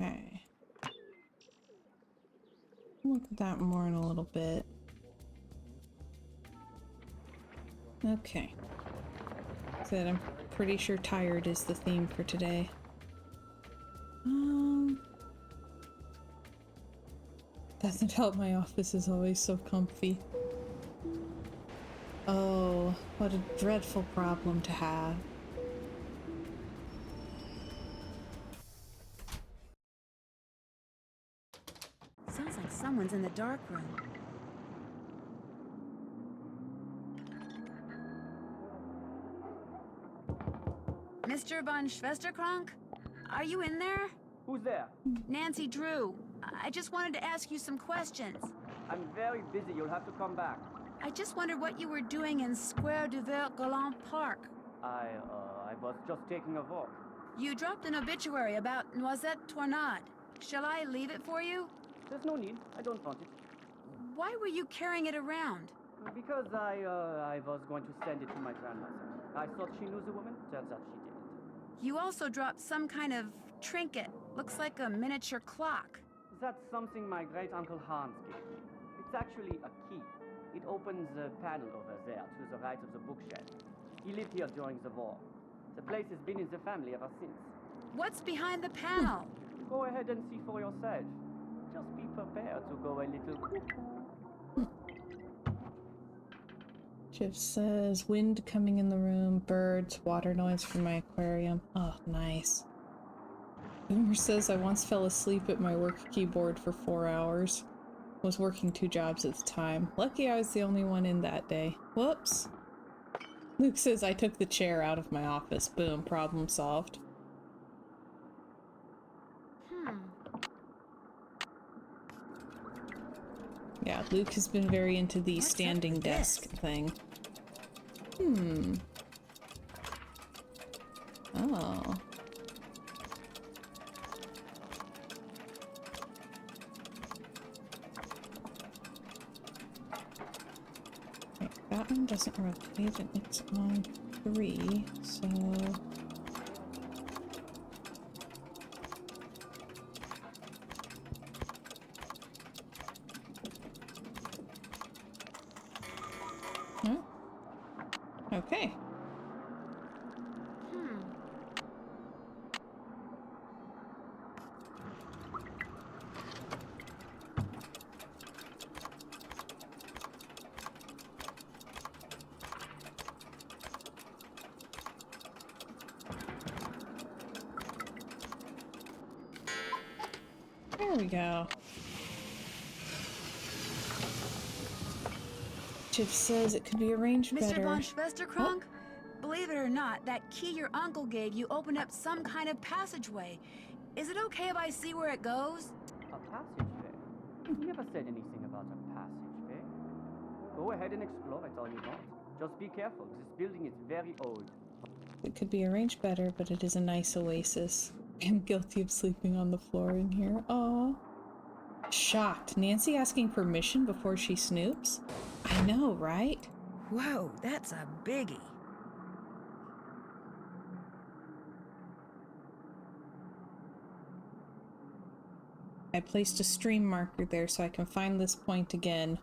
Okay. Look at that more in a little bit. Okay. Said I'm pretty sure tired is the theme for today. Doesn't help my office is always so comfy. Oh, what a dreadful problem to have. Sounds like someone's in the dark room. Mr. von Schwesterkrank? Are you in there? Who's there? Nancy Drew. I just wanted to ask you some questions. I'm very busy. You'll have to come back. I just wondered what you were doing in Square du Vert Galant Park. I was just taking a walk. You dropped an obituary about Noisette Tornade. Shall I leave it for you? There's no need. I don't want it. Why were you carrying it around? Because I was going to send it to my grandmother. I thought she knew the woman. Turns out she didn't. You also dropped some kind of trinket. Looks like a miniature clock. That's something my great-uncle Hans gave me. It's actually a key. It opens the panel over there to the right of the bookshelf. He lived here during the war. The place has been in the family ever since. What's behind the panel? Go ahead and see for yourself. Just be prepared to go a little cuckoo. Jeff says, wind coming in the room, birds, water noise from my aquarium. Oh, nice. Boomer says, I once fell asleep at my work keyboard for 4 hours. Was working 2 jobs at the time. Lucky I was the only one in that day. Whoops. Luke says, I took the chair out of my office. Boom, problem solved. Yeah, Luke has been very into the standing desk thing. Oh. Okay, that one doesn't rotate and it's on 3, so... Okay. There we go. Chip says it could be arranged better. Mr. von Schwesterkrank? Believe it or not, that key your uncle gave you opened up some kind of passageway. Is it okay if I see where it goes? A passageway? He never said anything about a passageway. Go ahead and explore it all you want. Just be careful. This building is very old. It could be arranged better, but it is a nice oasis. I'm guilty of sleeping on the floor in here. Aww. Shocked. Nancy asking permission before she snoops? I know, right? Whoa, that's a biggie. I placed a stream marker there so I can find this point again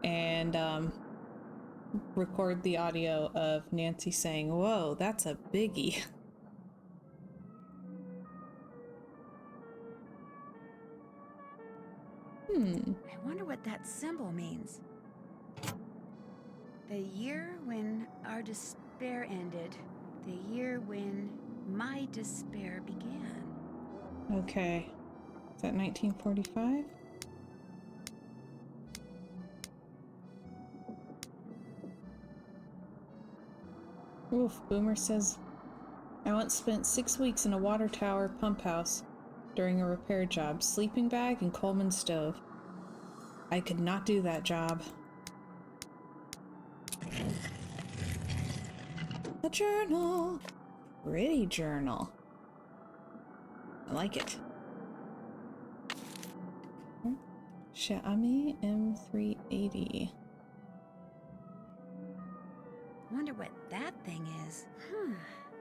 and record the audio of Nancy saying, whoa, that's a biggie. I wonder what that symbol means. The year when our despair ended. The year when my despair began. Okay. Is that 1945? Oof, Boomer says, I once spent 6 weeks in a water tower pump house during a repair job, sleeping bag and Coleman stove. I could not do that job. A journal. Pretty journal. I like it. Xiaomi M380. Wonder what that thing is.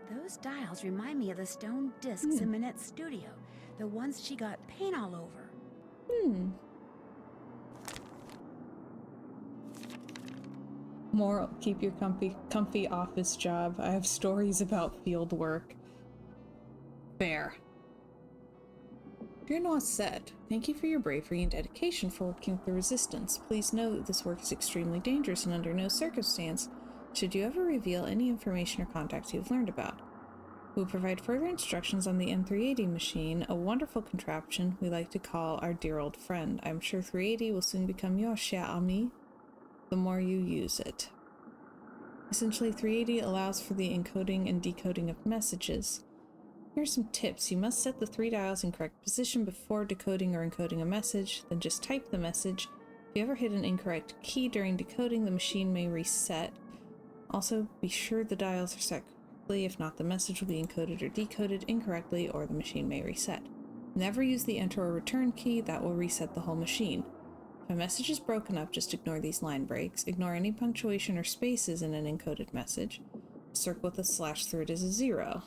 Those dials remind me of the stone discs in Minette's studio. The ones she got paint all over. Moral, keep your comfy office job. I have stories about field work. Fair. Dear Noisette, thank you for your bravery and dedication for working with the Resistance. Please know that this work is extremely dangerous and under no circumstance should you ever reveal any information or contacts you've learned about. We'll provide further instructions on the M380 machine, a wonderful contraption we like to call our dear old friend. I'm sure 380 will soon become your cher ami, the more you use it. Essentially, 380 allows for the encoding and decoding of messages. Here are some tips. You must set the 3 dials in correct position before decoding or encoding a message, then just type the message. If you ever hit an incorrect key during decoding, the machine may reset. Also, be sure the dials are set correctly. If not, the message will be encoded or decoded incorrectly, or the machine may reset. Never use the enter or return key. That will reset the whole machine. If a message is broken up, just ignore these line breaks. Ignore any punctuation or spaces in an encoded message. A circle with a slash through it is a 0.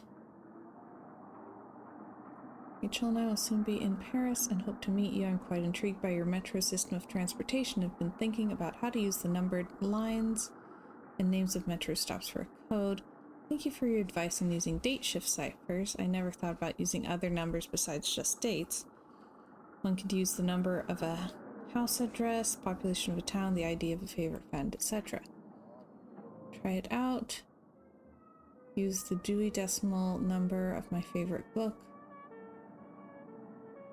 Rachel and I will soon be in Paris and hope to meet you. I'm quite intrigued by your metro system of transportation. I've been thinking about how to use the numbered lines and names of metro stops for a code. Thank you for your advice on using date shift ciphers. I never thought about using other numbers besides just dates. One could use the number of a house address, population of a town, the ID of a favorite friend, etc. Try it out. Use the Dewey Decimal number of my favorite book.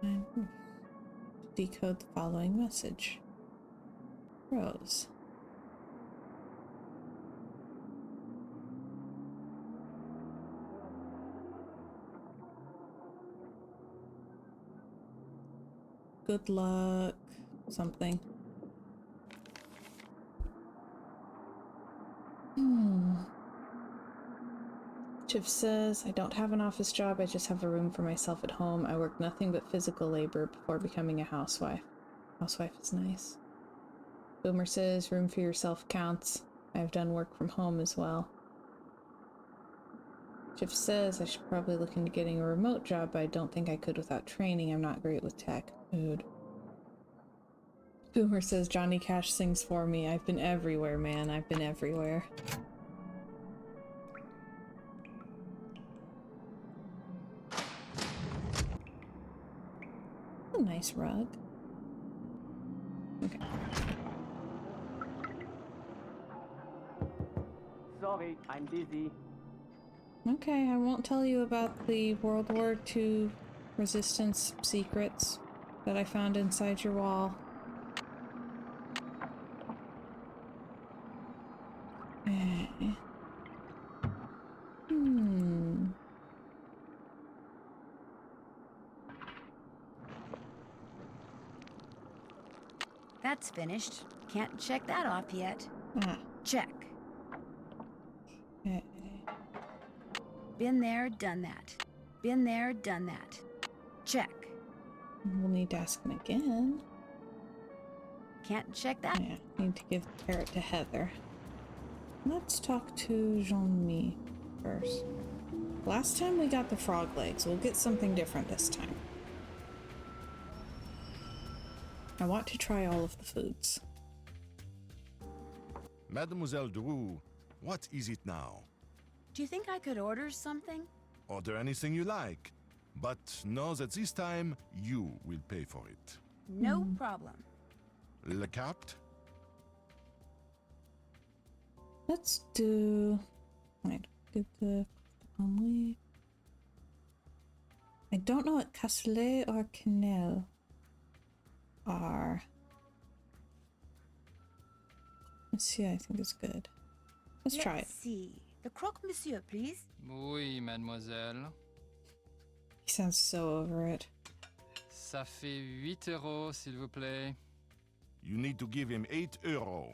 And decode the following message. Rose. Good luck. Something. Chief says, I don't have an office job, I just have a room for myself at home. I work nothing but physical labor before becoming a housewife. Housewife is nice. Boomer says, room for yourself counts. I've done work from home as well. Chief says, I should probably look into getting a remote job, but I don't think I could without training. I'm not great with tech. Mood. Boomer says, Johnny Cash sings for me. I've been everywhere, man. I've been everywhere. A nice rug. Okay. Sorry, I'm busy. Okay, I won't tell you about the World War II resistance secrets that I found inside your wall. That's finished. Can't check that off yet. Check. Been there, done that. Been there, done that. Check. We'll need to ask him again. Can't check that. Yeah, need to give the parrot to Heather. Let's talk to Jean-Mi first. Last time we got the frog legs. We'll get something different this time. I want to try all of the foods. Mademoiselle Drew, what is it now? Do you think I could order something? Order anything you like, but know that this time you will pay for it. No problem. Le carte? Let's do... Wait, get the only... I don't know what cassoulet or quenelle are. Let's see, I think it's good. Let's try it. Let's see. The croque monsieur, please. Oui, mademoiselle. He sounds so over it. Ça fait 8 euros, s'il vous plaît. You need to give him 8 euros.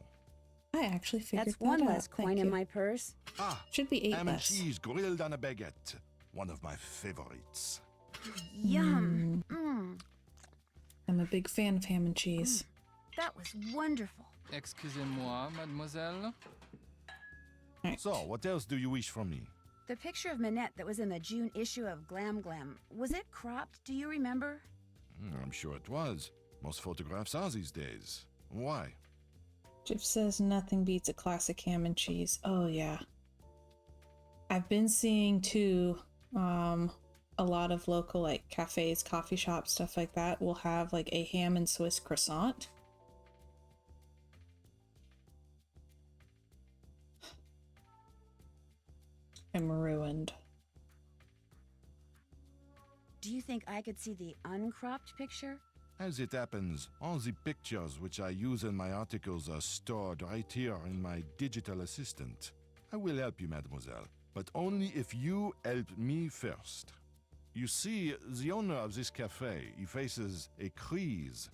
I actually figured That's that one out. less coin in my purse. Ah, should be 8 ham less. and cheese grilled on a baguette. One of my favorites. Yum. I'm a big fan of ham and cheese. That was wonderful. Excusez-moi, mademoiselle. Right. So, what else do you wish from me? The picture of Minette that was in the June issue of Glam Glam, was it cropped? Do you remember? I'm sure it was. Most photographs are these days. Why? Jif says nothing beats a classic ham and cheese. Oh yeah. I've been seeing too, a lot of local like cafes, coffee shops, stuff like that will have like a ham and Swiss croissant. I'm ruined. Do you think I could see the uncropped picture? As it happens, all the pictures which I use in my articles are stored right here in my digital assistant. I will help you, mademoiselle, but only if you help me first. You see, the owner of this cafe, he faces a crise.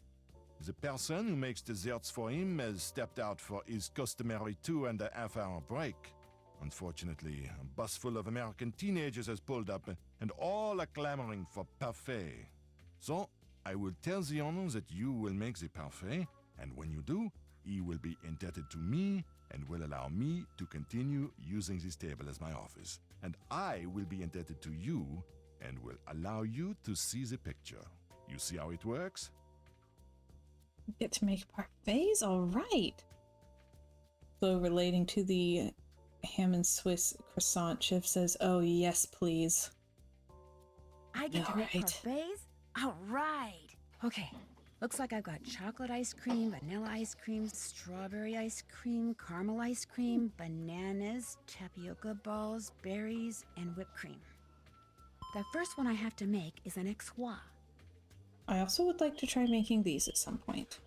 The person who makes desserts for him has stepped out for his customary 2.5-hour break. Unfortunately, a bus full of American teenagers has pulled up, and all are clamoring for parfait. So, I will tell the owner that you will make the parfait, and when you do, he will be indebted to me and will allow me to continue using this table as my office. And I will be indebted to you and will allow you to see the picture. You see how it works? Get to make parfaits? All right. So relating to the ham and Swiss croissant, Shiv says, oh yes, please. I get to make Alright. parfaits? All right. Okay. Looks like I've got chocolate ice cream, vanilla ice cream, strawberry ice cream, caramel ice cream, bananas, tapioca balls, berries, and whipped cream. The first one I have to make is an X-Wa. I also would like to try making these at some point.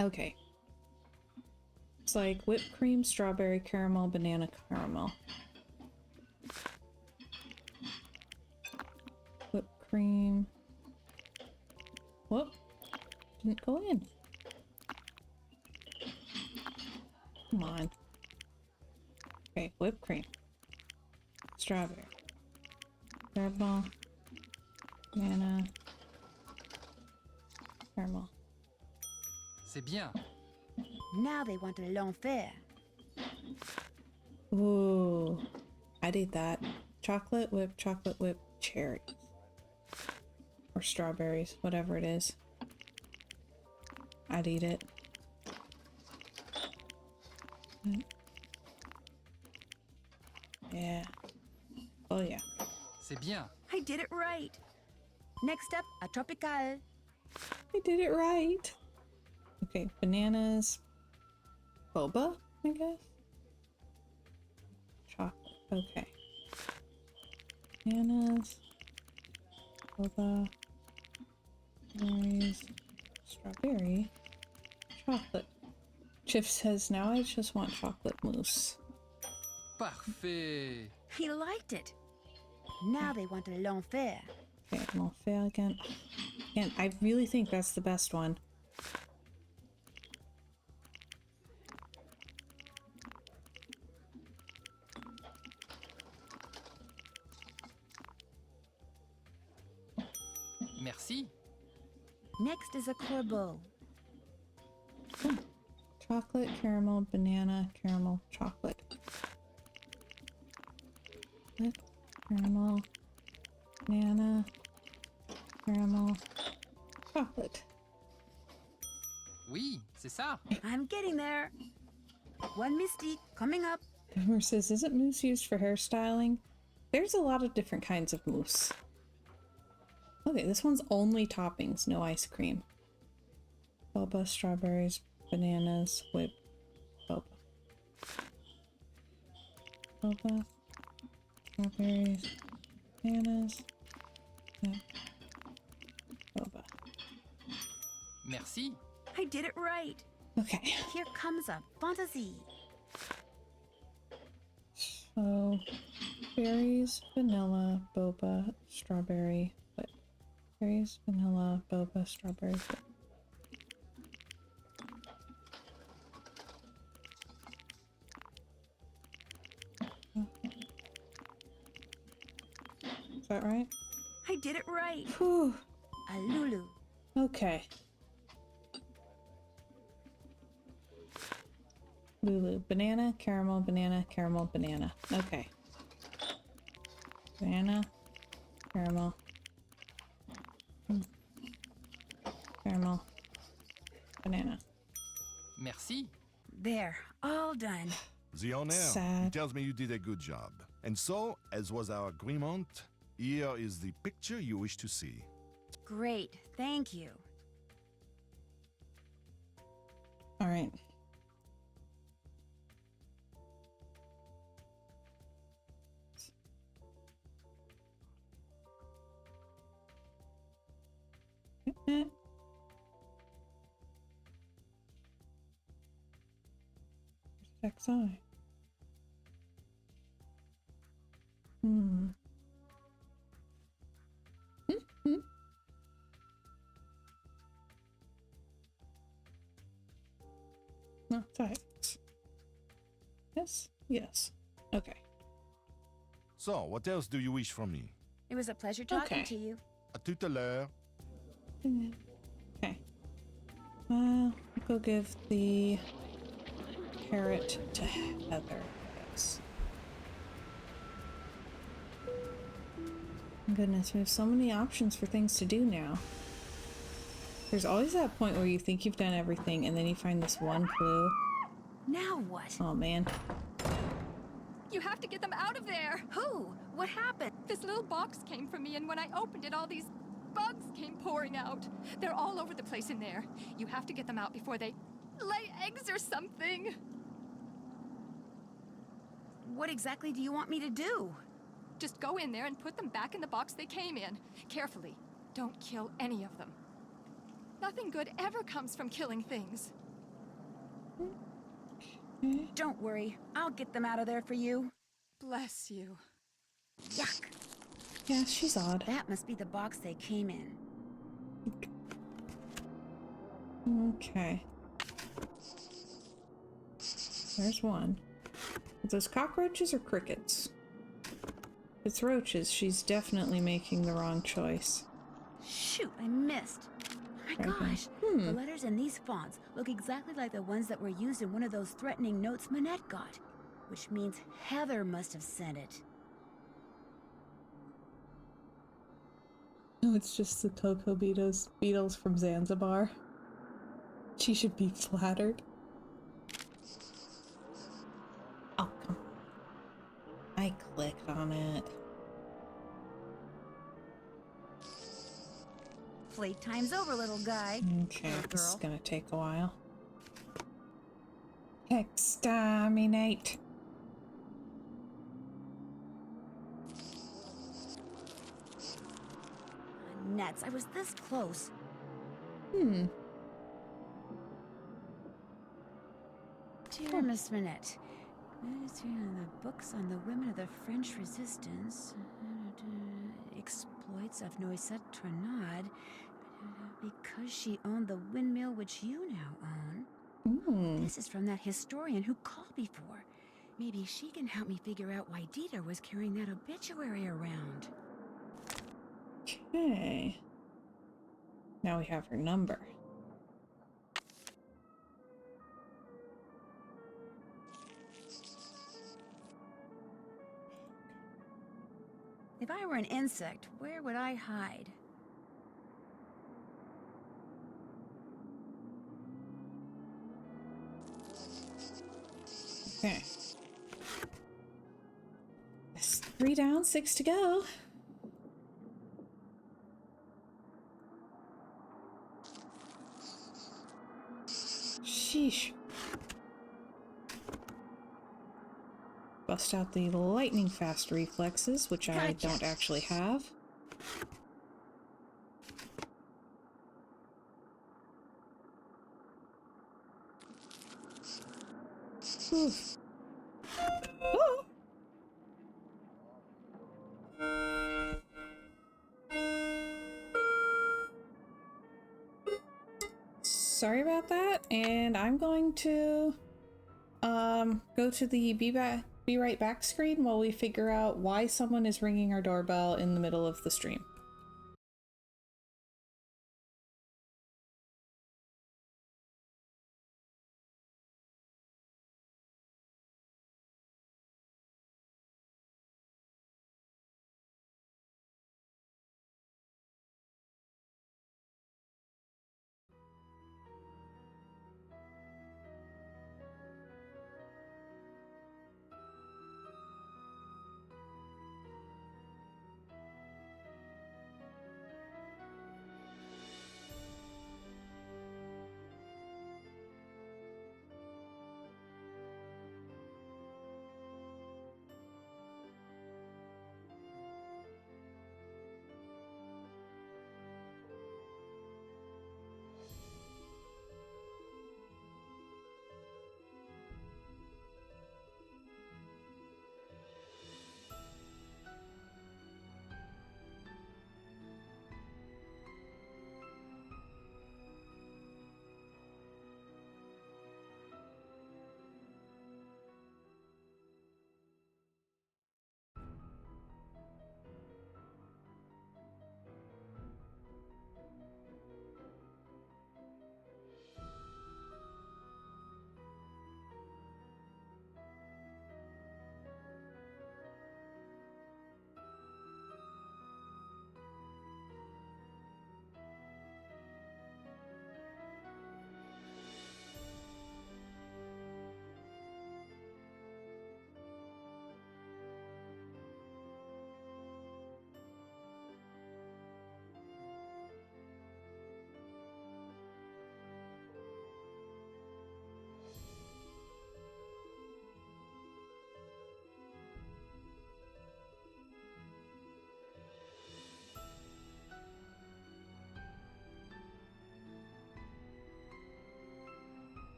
Okay. It's like whipped cream, strawberry caramel, banana caramel. Whipped cream. Whoop. Didn't go in. Come on. Okay, whipped cream. Strawberry. Caramel. Banana. Caramel. C'est bien. Now they want a l'enfer. Ooh. I'd eat that. Chocolate whip, cherries. Or strawberries, whatever it is. I'd eat it. Yeah. Oh yeah. C'est bien. I did it right. Next up, a tropical. I did it right. Okay, bananas. Boba, I guess. Chocolate. Okay. Bananas. Boba. Berries. Strawberry. Chocolate. Chif says, now I just want chocolate mousse. Parfait. He liked it. Now they want a l'enfer. Okay, l'enfer again. Again, I really think that's the best one. Merci. Next is a corbeau. Chocolate, caramel, banana, caramel, chocolate. Caramel, banana, caramel, chocolate. Oui, c'est ça. I'm getting there. One mystique coming up. Homer says, isn't mousse used for hairstyling? There's a lot of different kinds of mousse. Okay, this one's only toppings, no ice cream. Boba, strawberries, bananas, whipped boba. Boba, strawberries, bananas, whipped boba. Merci. I did it right. Okay. Here comes a fantasy. So, berries, vanilla, boba, strawberry, whip. Berries, vanilla, boba, strawberry, whip. Is that right? I did it right. Whew. A Lulu. Okay. Lulu. Banana, caramel, banana, caramel, banana. Okay. Banana, caramel. Caramel. Banana. Merci. There, all done. The owner, he Sad. tells me you did a good job. And so, as was our agreement, here is the picture you wish to see. Great, thank you. All right. XI. Hmm. No, thanks. Yes. Yes. Okay. So, what else do you wish from me? It was a pleasure talking Okay. to you. À tout à l'heure. Okay. I'll go give the carrot to Heather, I guess. Goodness, we have so many options for things to do now. There's always that point where you think you've done everything and then you find this one clue. Now what? Oh man. You have to get them out of there! Who? What happened? This little box came from me, and when I opened it, all these bugs came pouring out. They're all over the place in there. You have to get them out before they lay eggs or something. What exactly do you want me to do? Just go in there and put them back in the box they came in. Carefully. Don't kill any of them. Nothing good ever comes from killing things. Don't worry, I'll get them out of there for you. Bless you. Yuck. Yeah, she's odd. That must be the box they came in. Okay. There's one. Are those cockroaches or crickets? If it's roaches, she's definitely making the wrong choice. Shoot, I missed. My gosh, the letters in these fonts look exactly like the ones that were used in one of those threatening notes Manette got, which means Heather must have sent it. No, it's just the Cocoa Beetles from Zanzibar. She should be flattered. Oh, come on. I clicked on it. Playtime's over, little guy. Okay, this is gonna take a while. Exterminate. Nuts, I was this close. Dear Miss Manette, the books on the women of the French resistance, exploits of Noisette Tornade, because she owned the windmill which you now own. This is from that historian who called before. Maybe she can help me figure out why Dieter was carrying that obituary around. Okay. Now we have her number. If I were an insect, where would I hide? Okay. That's 3 down, 6 to go. Sheesh. Bust out the lightning fast reflexes, which I don't actually have. Oof. Oh. Sorry about that, and I'm going to go to the be right back screen while we figure out why someone is ringing our doorbell in the middle of the stream.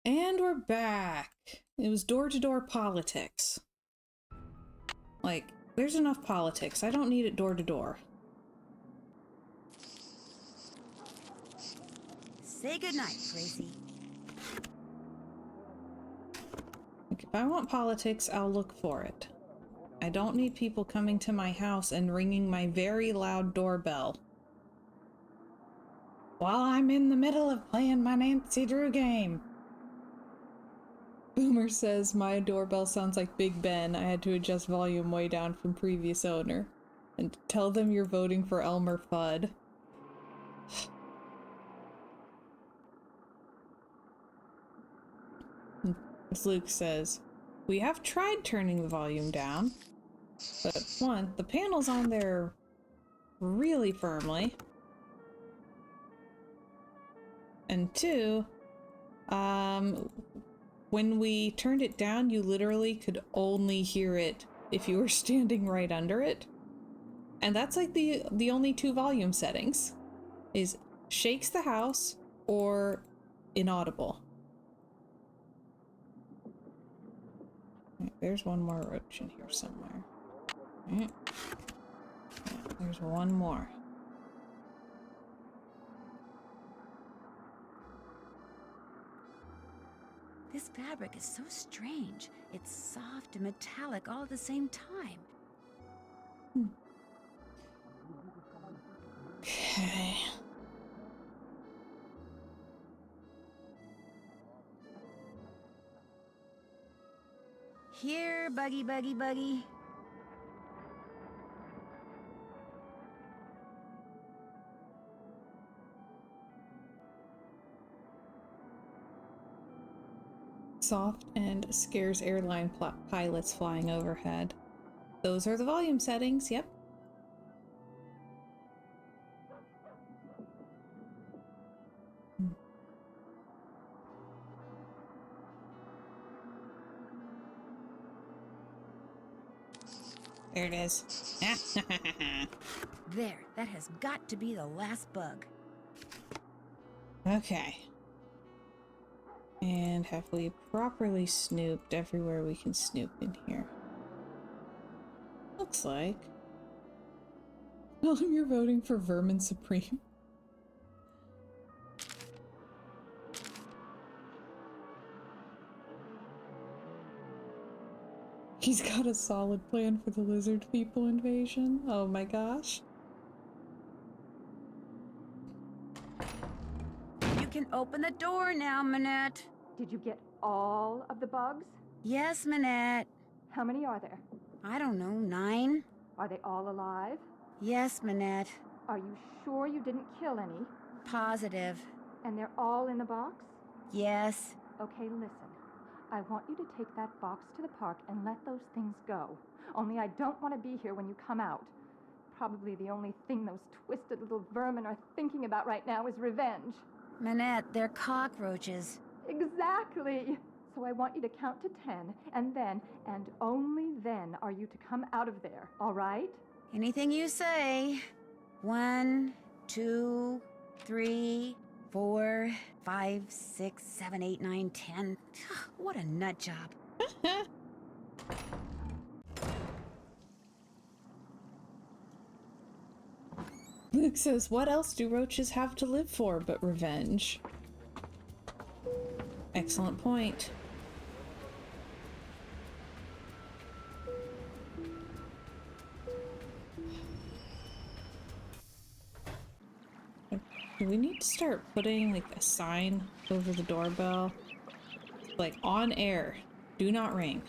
And we're back. It was door-to-door politics. Like, there's enough politics. I don't need it door-to-door. Say goodnight, Gracie. Like, if I want politics, I'll look for it. I don't need people coming to my house and ringing my very loud doorbell while I'm in the middle of playing my Nancy Drew game. Boomer says my doorbell sounds like Big Ben. I had to adjust volume way down from previous owner. And tell them you're voting for Elmer Fudd. As Luke says, we have tried turning the volume down, but one, the panel's on there really firmly, and two, when we turned it down, you literally could only hear it if you were standing right under it. And that's like the only two volume settings, is shakes the house or inaudible. Right, there's one more roach in here somewhere. Right. Yeah, there's one more. This fabric is so strange. It's soft and metallic all at the same time. Okay. Here, Buggy, Buggy, Buggy. Soft and scares airline pilots flying overhead. Those are the volume settings, yep. There it is. There, that has got to be the last bug. Okay. And have we properly snooped everywhere we can snoop in here? Looks like. Tell him you're voting for Vermin Supreme. He's got a solid plan for the lizard people invasion. Oh my gosh. You can open the door now, Manette. Did you get all of the bugs? Yes, Manette. How many are there? I don't know, 9? Are they all alive? Yes, Manette. Are you sure you didn't kill any? Positive. And they're all in the box? Yes. Okay, listen. I want you to take that box to the park and let those things go. Only I don't want to be here when you come out. Probably the only thing those twisted little vermin are thinking about right now is revenge. Manette, they're cockroaches. Exactly! So I want you to count to 10, and then, and only then, are you to come out of there, all right? Anything you say. 1, 2, 3, 4, 5, 6, 7, 8, 9, 10. What a nut job. Luke says, what else do roaches have to live for but revenge? Excellent point. Do we need to start putting like a sign over the doorbell? Like on air, do not ring.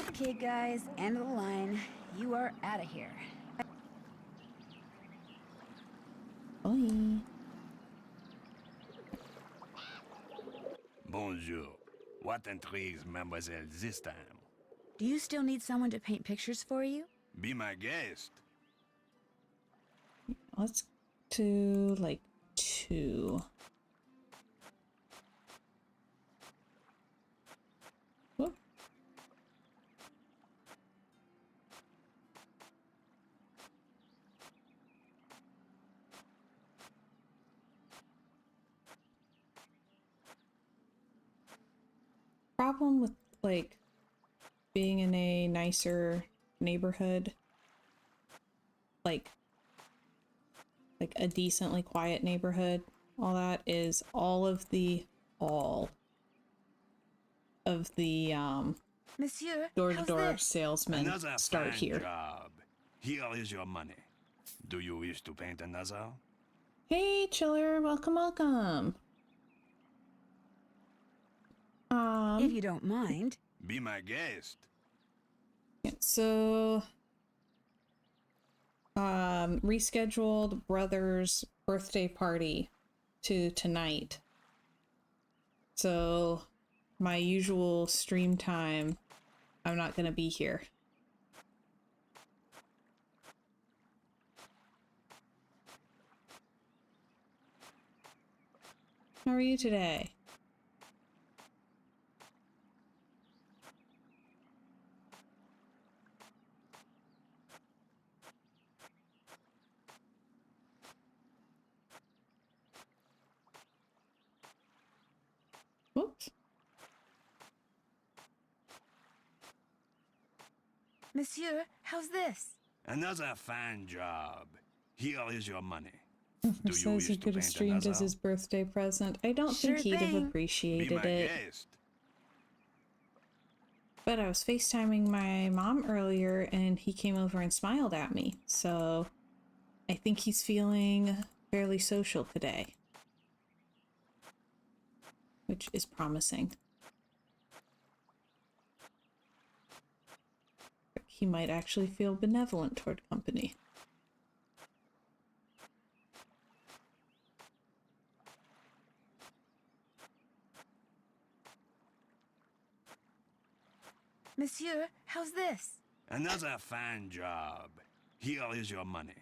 Okay, guys, end of the line. You are out of here. Bye. Bonjour. What intrigues Mademoiselle this time? Do you still need someone to paint pictures for you? Be my guest. Let's do like 2. Whoop. Problem with like being in a nicer neighborhood, like a decently quiet neighborhood, all that is all of the Monsieur, door-to-door salesmen Another start fine here. job. Here is your money. Do you wish to paint another? Hey, Chiller, welcome, welcome. If you don't mind. Be my guest. So, rescheduled brother's birthday party to tonight. So, my usual stream time, I'm not gonna be here. How are you today? Whoops. Monsieur, how's this? Another fine job. Here is your money. He says he could have streamed as his birthday present. I don't think he'd have appreciated it. Guest. But I was FaceTiming my mom earlier and he came over and smiled at me. So I think he's feeling fairly social today, which is promising. He might actually feel benevolent toward company. Monsieur, how's this? Another fine job. Here is your money.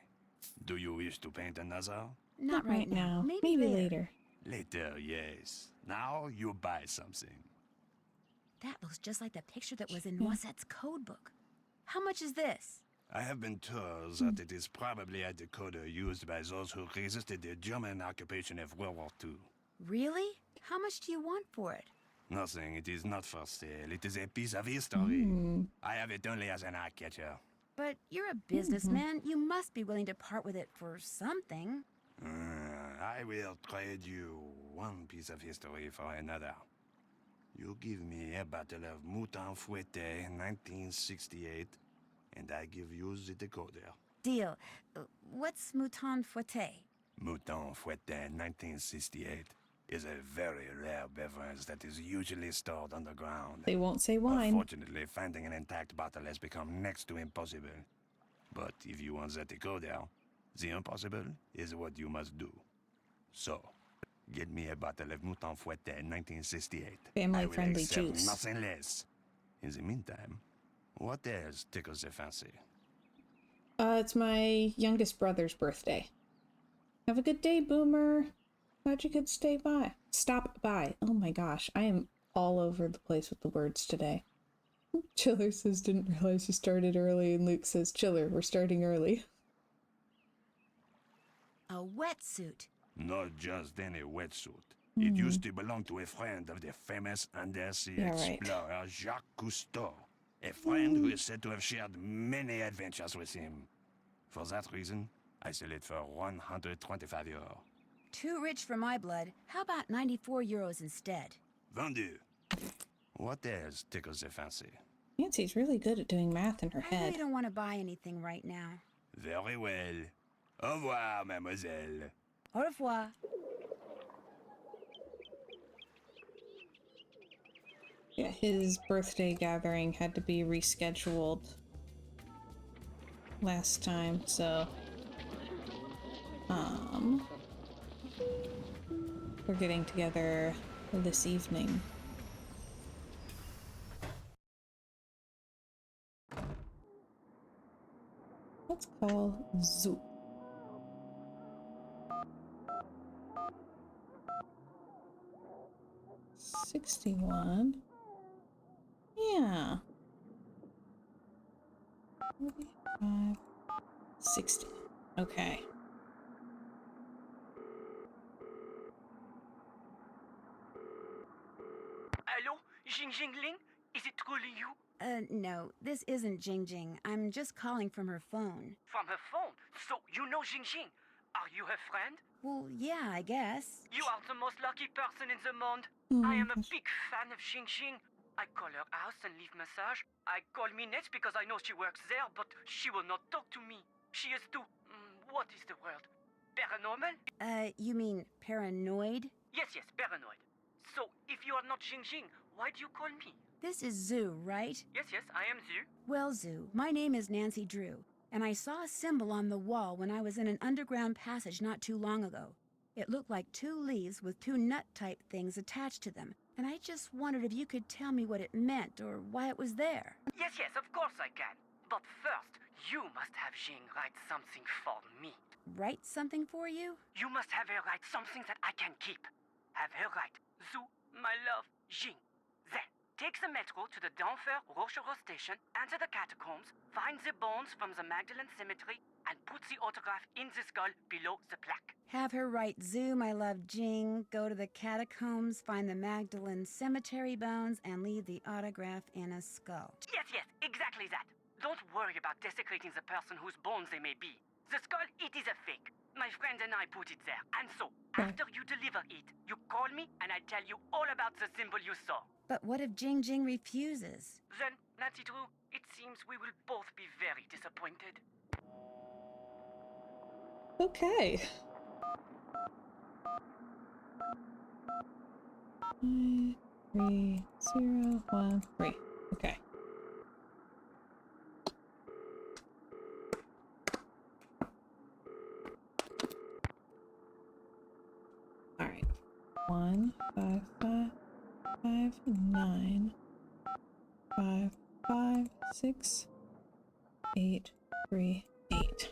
Do you wish to paint another? Not right now. Maybe later. Later, yes. Now you buy something. That looks just like the picture that was in Noisette's code book. How much is this? I have been told that it is probably a decoder used by those who resisted the German occupation of World War II. Really? How much do you want for it? Nothing. It is not for sale. It is a piece of history. I have it only as an eye catcher. But you're a businessman. You must be willing to part with it for something. I will trade you one piece of history for another. You give me a bottle of Mouton Fouetté 1968, and I give you the decoder. Deal. What's Mouton Fouetté? Mouton Fouetté 1968 is a very rare beverage that is usually stored underground. They won't say wine. Unfortunately, finding an intact bottle has become next to impossible. But if you want the decoder, the impossible is what you must do. So, get me a bottle of Mouton Fouetté 1968. Family-friendly juice. Nothing less. In the meantime, what else tickles the fancy? It's my youngest brother's birthday. Have a good day, Boomer. Glad you could stop by. Oh my gosh, I am all over the place with the words today. Chiller says, didn't realize you started early, and Luke says, Chiller, we're starting early. A wetsuit. Not just any wetsuit. It used to belong to a friend of the famous undersea explorer Jacques Cousteau. A friend who is said to have shared many adventures with him. For that reason, I sell it for 125 euros. Too rich for my blood. How about 94 euros instead? Vendu. What else tickles the fancy? Nancy's really good at doing math in her I head. really don't want to buy anything right now. Very well. Au revoir, mademoiselle. Au revoir. Yeah, his birthday gathering had to be rescheduled last time, so we're getting together this evening. Let's call Zoo. $61. Yeah. 45, 60. Okay. Hello, Jing Jingling? Is it truly you? No, this isn't Jing Jing. I'm just calling from her phone. From her phone? So you know Jing Jing? Are you her friend? Well, yeah, I guess. You are the most lucky person in the monde. I am a big fan of Jing Jing. I call her house and leave massage. I call Minette because I know she works there, but she will not talk to me. She is too... what is the word? Paranormal? You mean paranoid? Yes, paranoid. So, if you are not Jing Jing, why do you call me? This is Zoo, right? Yes, I am Zhu. Well, Zoo, my name is Nancy Drew, and I saw a symbol on the wall when I was in an underground passage not too long ago. It looked like two leaves with two nut-type things attached to them, and I just wondered if you could tell me what it meant or why it was there. Yes, of course I can. But first, you must have Jing write something for me. Write something for you? You must have her write something that I can keep. Have her write, Zoo, my love, Jing. Then, take the metro to the Denfert Rochereau station, enter the catacombs, find the bones from the Magdalene Cemetery, and put the autograph in the skull below the plaque. Have her write Zoo, my love, Jing, go to the catacombs, find the Magdalene Cemetery bones, and leave the autograph in a skull. Yes, exactly that. Don't worry about desecrating the person whose bones they may be. The skull, it is a fake. My friend and I put it there. And so, after you deliver it, you call me and I tell you all about the symbol you saw. But what if Jing Jing refuses? Then, Nancy Drew, it seems we will both be very disappointed. Okay. 5, 3, 0, 1, 3. Okay. All right. 1, 5, 5, 5, 9, 5, 5, 6, 8, 3, 8.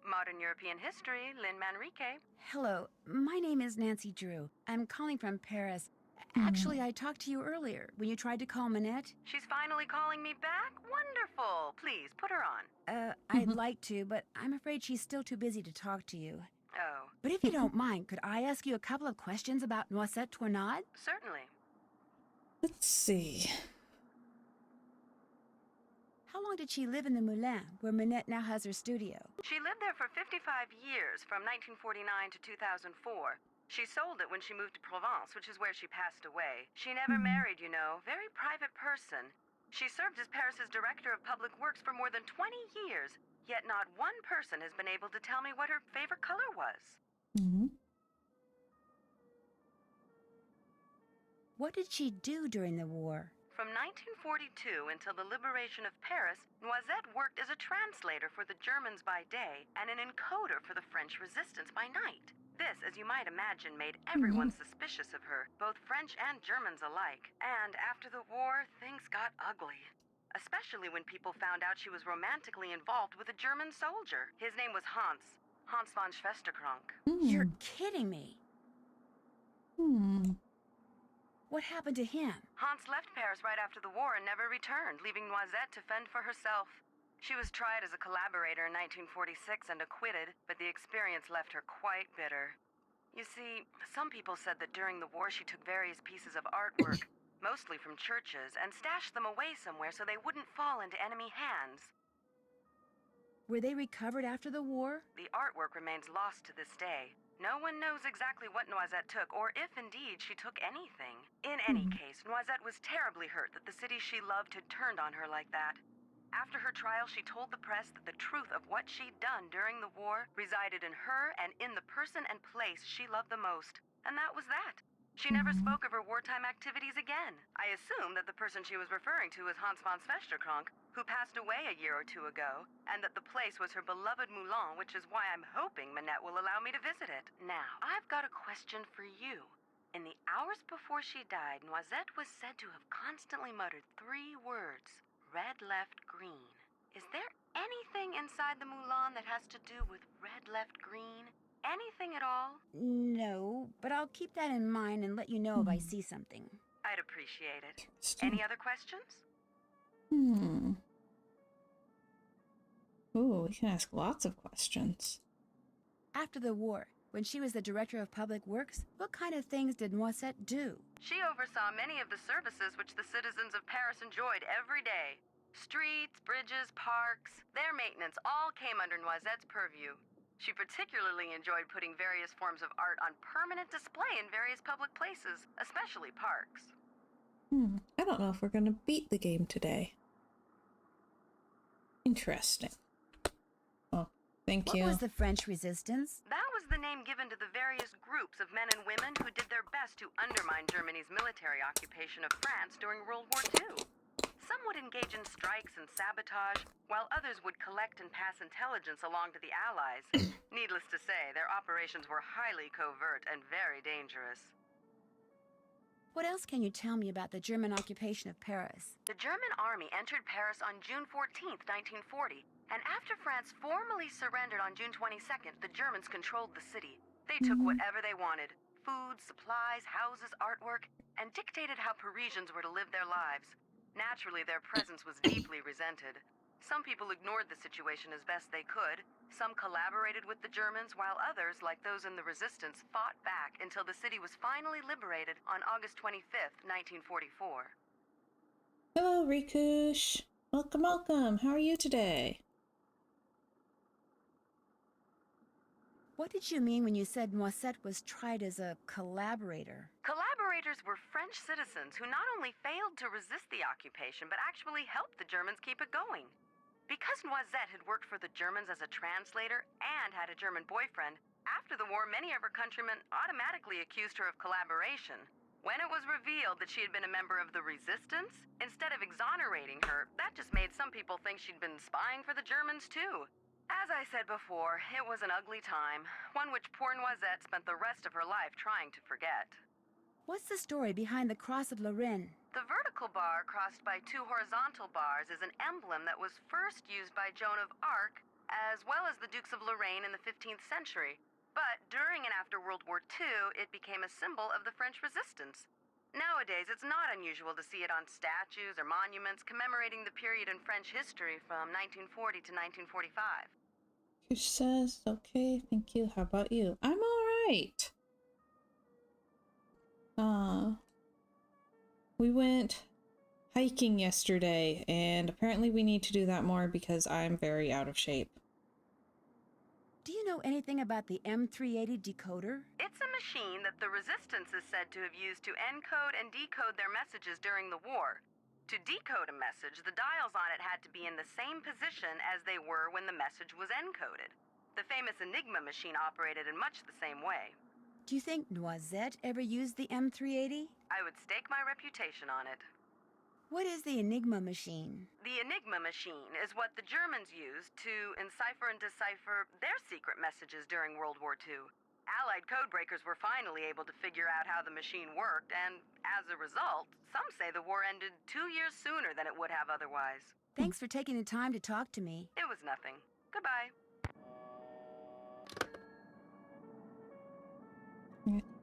Modern European History, Lynn Manrique. Hello, my name is Nancy Drew. I'm calling from Paris. Actually, I talked to you earlier when you tried to call Minette. She's finally calling me back? Wonderful. Please, put her on. I'd like to, but I'm afraid she's still too busy to talk to you. Oh. But if you don't mind, could I ask you a couple of questions about Noisette Tournade? Certainly. Let's see. How long did she live in the Moulin, where Minette now has her studio? She lived there for 55 years, from 1949 to 2004. She sold it when she moved to Provence, which is where she passed away. She never married, you know. Very private person. She served as Paris's director of public works for more than 20 years, yet not one person has been able to tell me what her favorite color was. What did she do during the war? From 1942 until the liberation of Paris, Noisette worked as a translator for the Germans by day and an encoder for the French resistance by night. This, as you might imagine, made everyone suspicious of her, both French and Germans alike. And after the war, things got ugly. Especially when people found out she was romantically involved with a German soldier. His name was Hans von Schwesterkrank. You're kidding me. What happened to him? Hans left Paris right after the war and never returned, leaving Noisette to fend for herself. She was tried as a collaborator in 1946 and acquitted, but the experience left her quite bitter. You see, some people said that during the war she took various pieces of artwork, mostly from churches, and stashed them away somewhere so they wouldn't fall into enemy hands. Were they recovered after the war? The artwork remains lost to this day. No one knows exactly what Noisette took, or if indeed she took anything. In any case, Noisette was terribly hurt that the city she loved had turned on her like that. After her trial, she told the press that the truth of what she'd done during the war resided in her and in the person and place she loved the most. And that was that. She never spoke of her wartime activities again. I assume that the person she was referring to was Hans von Schwesterkrank, who passed away a year or two ago, and that the place was her beloved Moulin, which is why I'm hoping Minette will allow me to visit it. Now, I've got a question for you. In the hours before she died, Noisette was said to have constantly muttered 3 words: red, left, green. Is there anything inside the Moulin that has to do with red, left, green? Anything at all? No, but I'll keep that in mind and let you know if I see something. I'd appreciate it. Any other questions? Ooh, we can ask lots of questions. After the war, when she was the director of public works, what kind of things did Noisette do? She oversaw many of the services which the citizens of Paris enjoyed every day. Streets, bridges, parks, their maintenance all came under Noisette's purview. She particularly enjoyed putting various forms of art on permanent display in various public places, especially parks. I don't know if we're going to beat the game today. Interesting. Oh, thank you. What was the French resistance? That was the name given to the various groups of men and women who did their best to undermine Germany's military occupation of France during World War II. Some would engage in strikes and sabotage, while others would collect and pass intelligence along to the Allies. Needless to say, their operations were highly covert and very dangerous. What else can you tell me about the German occupation of Paris? The German army entered Paris on June 14th, 1940, and after France formally surrendered on June 22nd, the Germans controlled the city. They took whatever they wanted: food, supplies, houses, artwork, and dictated how Parisians were to live their lives. Naturally, their presence was deeply resented. Some people ignored the situation as best they could. Some collaborated with the Germans, while others, like those in the resistance, fought back until the city was finally liberated on August 25th, 1944. Hello, Rikush. Welcome, welcome. How are you today? What did you mean when you said Noisette was tried as a collaborator? Collaborators were French citizens who not only failed to resist the occupation, but actually helped the Germans keep it going. Because Noisette had worked for the Germans as a translator and had a German boyfriend, after the war many of her countrymen automatically accused her of collaboration. When it was revealed that she had been a member of the resistance, instead of exonerating her, that just made some people think she'd been spying for the Germans too. As I said before, it was an ugly time, one which poor Noisette spent the rest of her life trying to forget. What's the story behind the Cross of Lorraine? The vertical bar crossed by 2 horizontal bars is an emblem that was first used by Joan of Arc, as well as the Dukes of Lorraine in the 15th century. But during and after World War II, it became a symbol of the French resistance. Nowadays, it's not unusual to see it on statues or monuments commemorating the period in French history from 1940 to 1945. Kush says, okay, thank you. How about you? I'm all right. we went hiking yesterday, and apparently we need to do that more because I'm very out of shape. Do you know anything about the M380 decoder? It's a machine that the Resistance is said to have used to encode and decode their messages during the war. To decode a message, the dials on it had to be in the same position as they were when the message was encoded. The famous Enigma machine operated in much the same way. Do you think Noisette ever used the M380? I would stake my reputation on it. What is the Enigma machine? The Enigma machine is what the Germans used to encipher and decipher their secret messages during World War II. Allied codebreakers were finally able to figure out how the machine worked, and as a result, some say the war ended 2 years sooner than it would have otherwise. Thanks for taking the time to talk to me. It was nothing. Goodbye.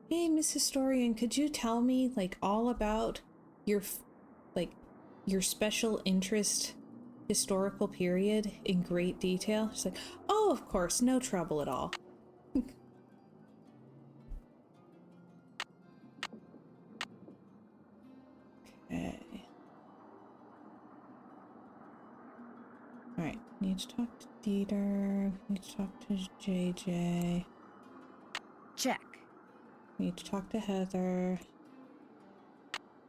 Hey, Miss Historian, could you tell me, like, all about your, your special interest historical period in great detail? She's like, oh, of course, no trouble at all. Okay. Alright, need to talk to Dieter, need to talk to JJ. Check. Need to talk to Heather.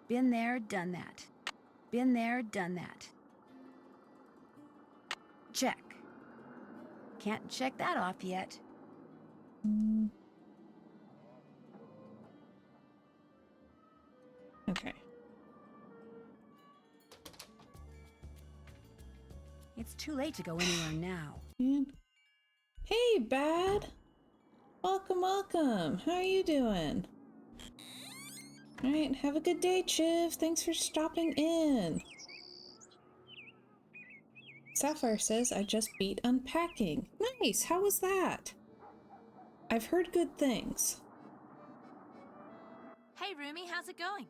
Been there, done that. Been there, done that. Check. Can't check that off yet. Okay. It's too late to go anywhere now. And hey, Bad! Welcome, welcome! How are you doing? Alright, have a good day, Chiv. Thanks for stopping in. Sapphire says, I just beat unpacking. Nice! How was that? I've heard good things. Hey, Rumi, how's it going?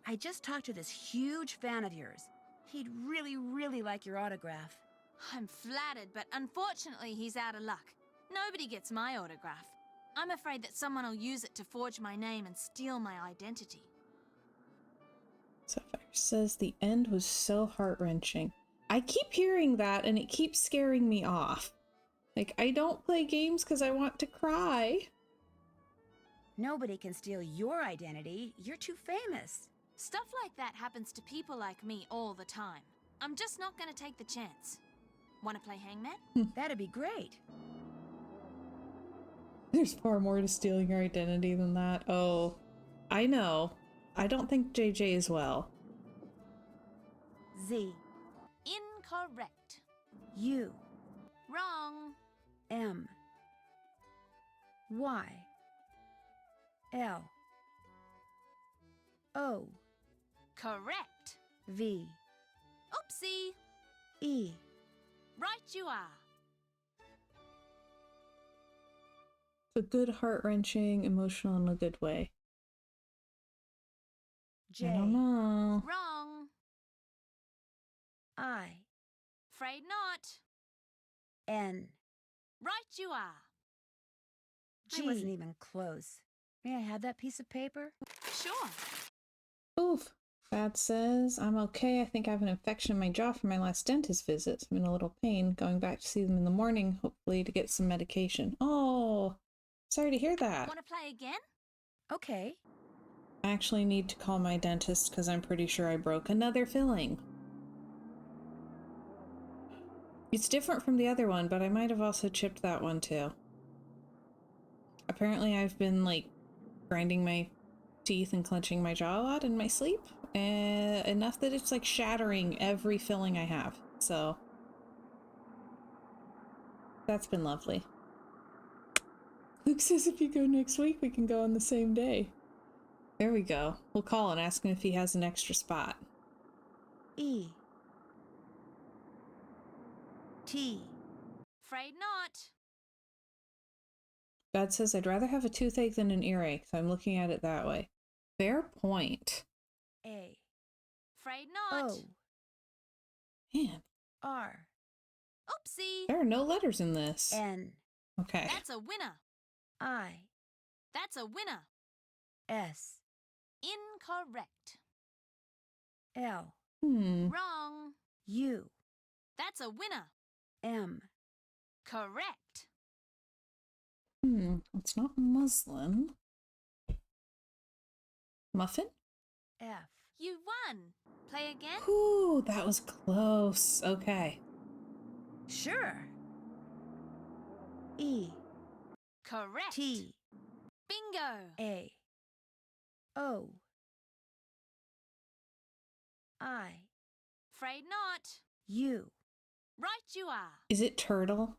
I just talked to this huge fan of yours. He'd really, really like your autograph. I'm flattered, but unfortunately he's out of luck. Nobody gets my autograph. I'm afraid that someone will use it to forge my name and steal my identity. Sapphire says the end was so heart-wrenching. I keep hearing that and it keeps scaring me off. Like, I don't play games because I want to cry. Nobody can steal your identity. You're too famous. Stuff like that happens to people like me all the time. I'm just not gonna take the chance. Wanna play hangman? That'd be great. There's far more to stealing your identity than that. Oh, I know. I don't think JJ is well. Z. Incorrect. U. Wrong. M. Y. L. O. Correct. V. Oopsie. E. Right you are. It's a good, heart-wrenching, emotional in a good way. J. I don't know. Wrong. I. Afraid not. N. Right you are. I wasn't even close. May I have that piece of paper? Sure. Oof. Bad says, I'm okay. I think I have an infection in my jaw from my last dentist visit. I'm in a little pain. Going back to see them in the morning, hopefully to get some medication. Oh, sorry to hear that. Wanna play again? Okay. I actually need to call my dentist because I'm pretty sure I broke another filling. It's different from the other one, but I might have also chipped that one too. Apparently I've been like grinding my teeth and clenching my jaw a lot in my sleep. Enough that it's like shattering every filling I have. So that's been lovely. Luke says if you go next week, we can go on the same day. There we go. We'll call and ask him if he has an extra spot. E. T. Afraid not. God says I'd rather have a toothache than an earache, so I'm looking at it that way. Fair point. A. Afraid not. O. Man, R. Oopsie. there are no letters in this. N. Okay. That's a winner. I. That's a winner. S. Incorrect. L. Wrong. U. That's a winner. M. Correct. It's not muslin. Muffin? F. You won. Play again? Ooh, that was close. Okay. Sure. E. Correct. T. Bingo. A. O. I. Afraid not. U. Right you are. Is it turtle?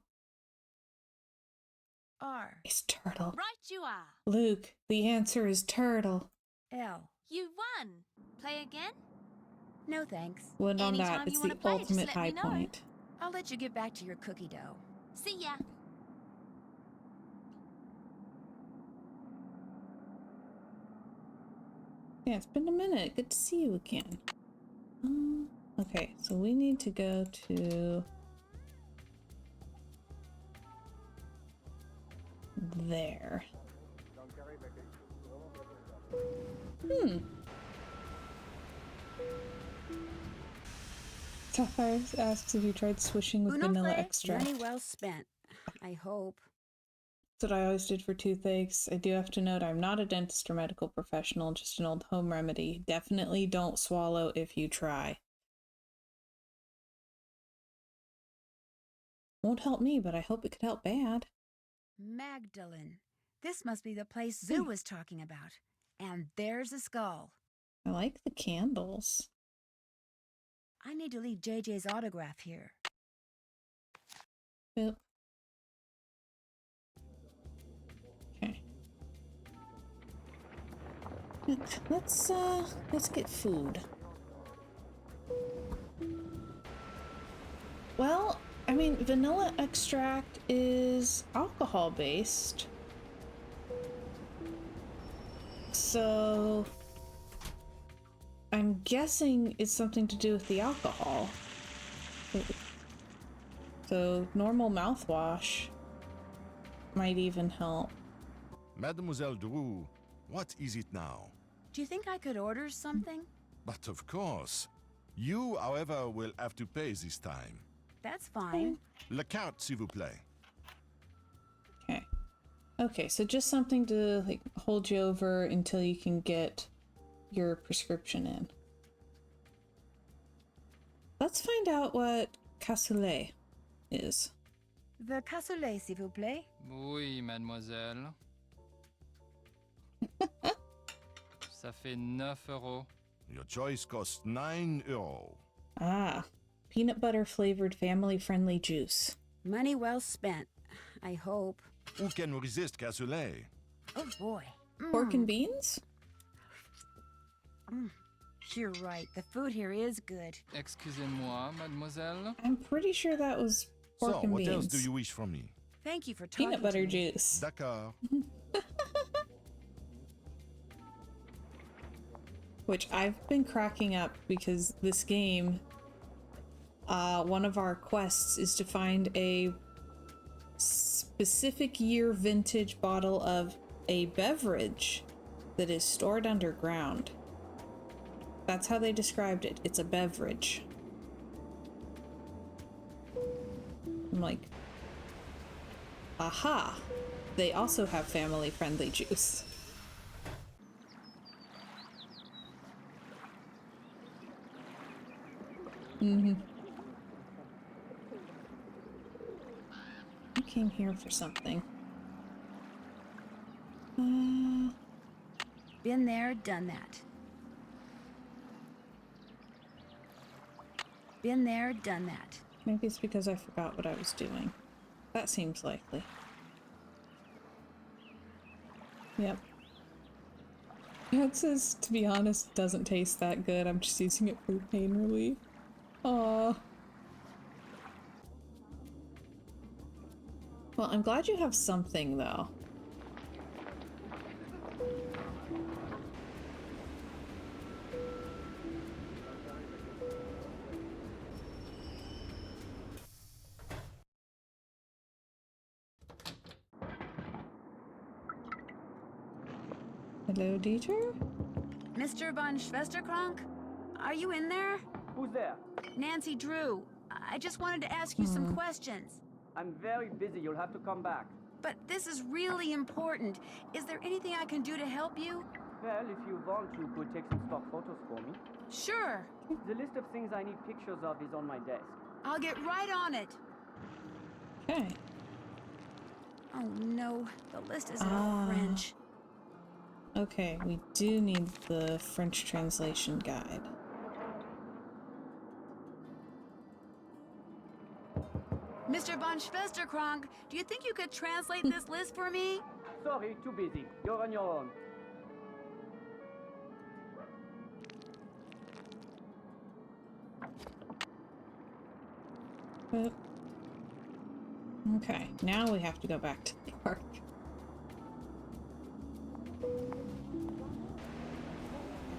R. It's turtle. Right you are. Luke, the answer is turtle. L. You won. Play again? No thanks. When on Anytime that, you it's wanna the play, just ultimate let me high know. point. I'll let you get back to your cookie dough. See ya. Yeah, it's been a minute. Good to see you again. Okay, so we need to go to there. Sapphire asks if you tried swishing with vanilla extract. Money well spent. I hope. That's what I always did for toothaches. I do have to note I'm not a dentist or medical professional, just an old home remedy. Definitely don't swallow if you try. Won't help me, but I hope it could help Bad. Magdalene. This must be the place Zoo was talking about. And there's a skull. I like the candles. I need to leave JJ's autograph here. Yep. Okay. Let's get food. Well, I mean, vanilla extract is alcohol based. So I'm guessing it's something to do with the alcohol. So normal mouthwash might even help. Mademoiselle Drew, what is it now? Do you think I could order something? But of course. You, however, will have to pay this time. That's fine. Le carte, s'il vous plaît. Okay. Okay, so just something to like hold you over until you can get your prescription in. Let's find out what cassoulet is. The cassoulet, s'il vous plaît. Oui, mademoiselle. Ça fait 9 euros. Your choice costs 9 euros. Ah, peanut butter flavored family friendly juice. Money well spent. I hope. Who can resist cassoulet? Oh boy. Pork and beans? You're right. The food here is good. Excusez-moi, mademoiselle. I'm pretty sure that was pork So, and what beans. else do you wish from me? Thank you for talking Peanut butter to me. juice. D'accord. Which I've been cracking up because this game, one of our quests is to find a specific year vintage bottle of a beverage that is stored underground. That's how they described it. It's a beverage. I'm like, aha, they also have family-friendly juice. I came here for something. Been there, done that. Been there, done that. Maybe it's because I forgot what I was doing. That seems likely. Yep. It says, to be honest, doesn't taste that good. I'm just using it for pain relief. Aww. Well, I'm glad you have something, though. Hello, Dieter? Mr. von Schwesterkrank? Are you in there? Who's there? Nancy Drew. I just wanted to ask you some questions. I'm very busy. You'll have to come back. But this is really important. Is there anything I can do to help you? Well, if you want, you could take some stock photos for me. Sure. The list of things I need pictures of is on my desk. I'll get right on it. Okay. Oh no, the list is in French. Okay, we do need the French translation guide. Mr. von Schwesterkrank, do you think you could translate this list for me? Sorry, too busy. You're on your own. Okay, now we have to go back to the park.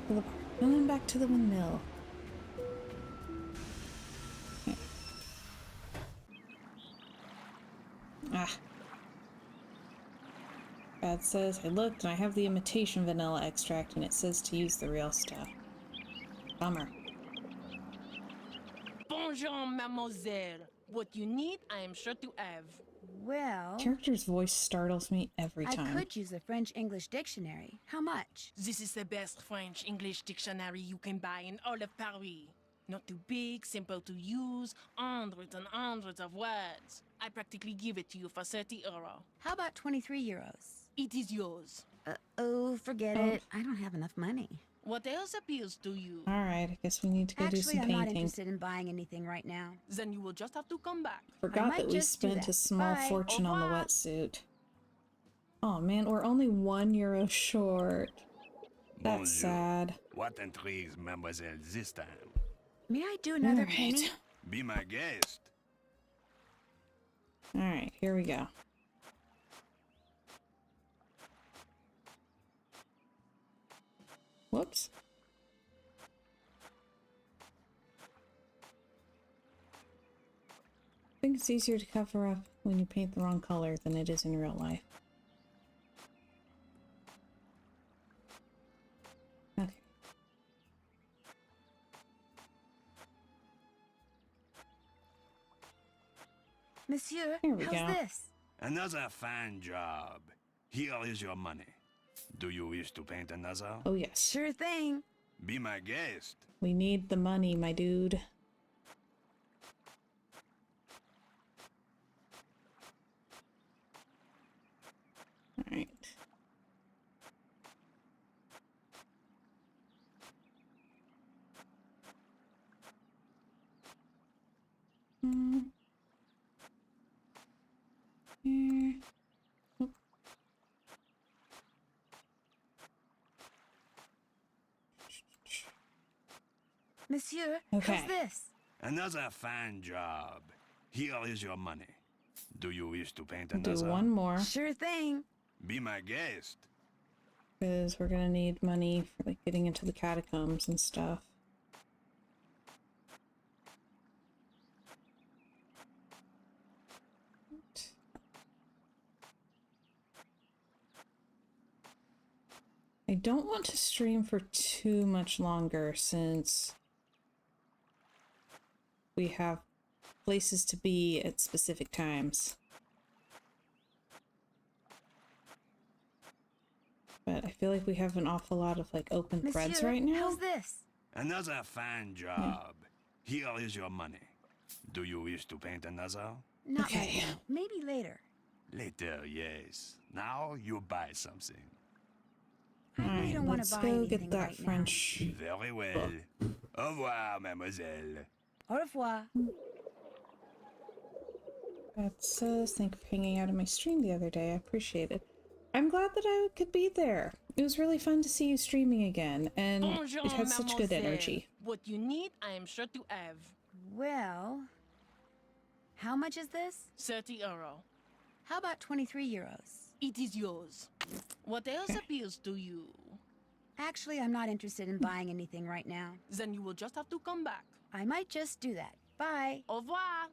And then back to the windmill. Okay. Bad says, I looked and I have the imitation vanilla extract and it says to use the real stuff. Bummer. Bonjour, mademoiselle. What you need, I am sure to have. Well... Character's voice startles me every time. I could use a French-English dictionary. How much? This is the best French-English dictionary you can buy in all of Paris. Not too big, simple to use, hundreds and hundreds of words. I practically give it to you for 30 euro. How about 23 euros? It is yours. Oh, forget it. I don't have enough money. What else appeals to you? Alright, I guess we need to go do some Actually, painting. I'm not interested in buying anything right now. Then you will just have to come back. Forgot that we spent a small fortune on the wetsuit. Oh man, we're only €1 short. That's sad. What intrigues mademoiselle this time? May I do another painting? Be my guest. Alright, here we go. Whoops. I think it's easier to cover up when you paint the wrong color than it is in real life. Okay. Monsieur, Here we how's go. this? Another fine job. Here is your money. Do you wish to paint another? Oh yes. Sure thing. Be my guest. We need the money, my dude. Alright. Here. Oop. Monsieur, Okay. how's this? Another fine job. Here is your money. Do you wish to paint We'll another? do one more. Sure thing. Be my guest. Because we're gonna need money for like getting into the catacombs and stuff. I don't want to stream for too much longer since we have places to be at specific times. But I feel like we have an awful lot of like open threads Monsieur, right now. how's this? Another fine job. Here is your money. Do you wish to paint another? Not right now. Maybe later. Later, yes. Now you buy something. I really don't want let's to buy go anything get that right French. Very well. Au revoir, mademoiselle. now. Au revoir. That says, thank you for hanging out in my stream the other day. I appreciate it. I'm glad that I could be there. It was really fun to see you streaming again, and Bonjour, it had such good mademoiselle. energy. What you need, I am sure to have. Well, how much is this? 30 euro. How about 23 euros? It is yours. What else appeals to you? Actually, I'm not interested in buying anything right now. Then you will just have to come back. I might just do that. Bye. Au revoir.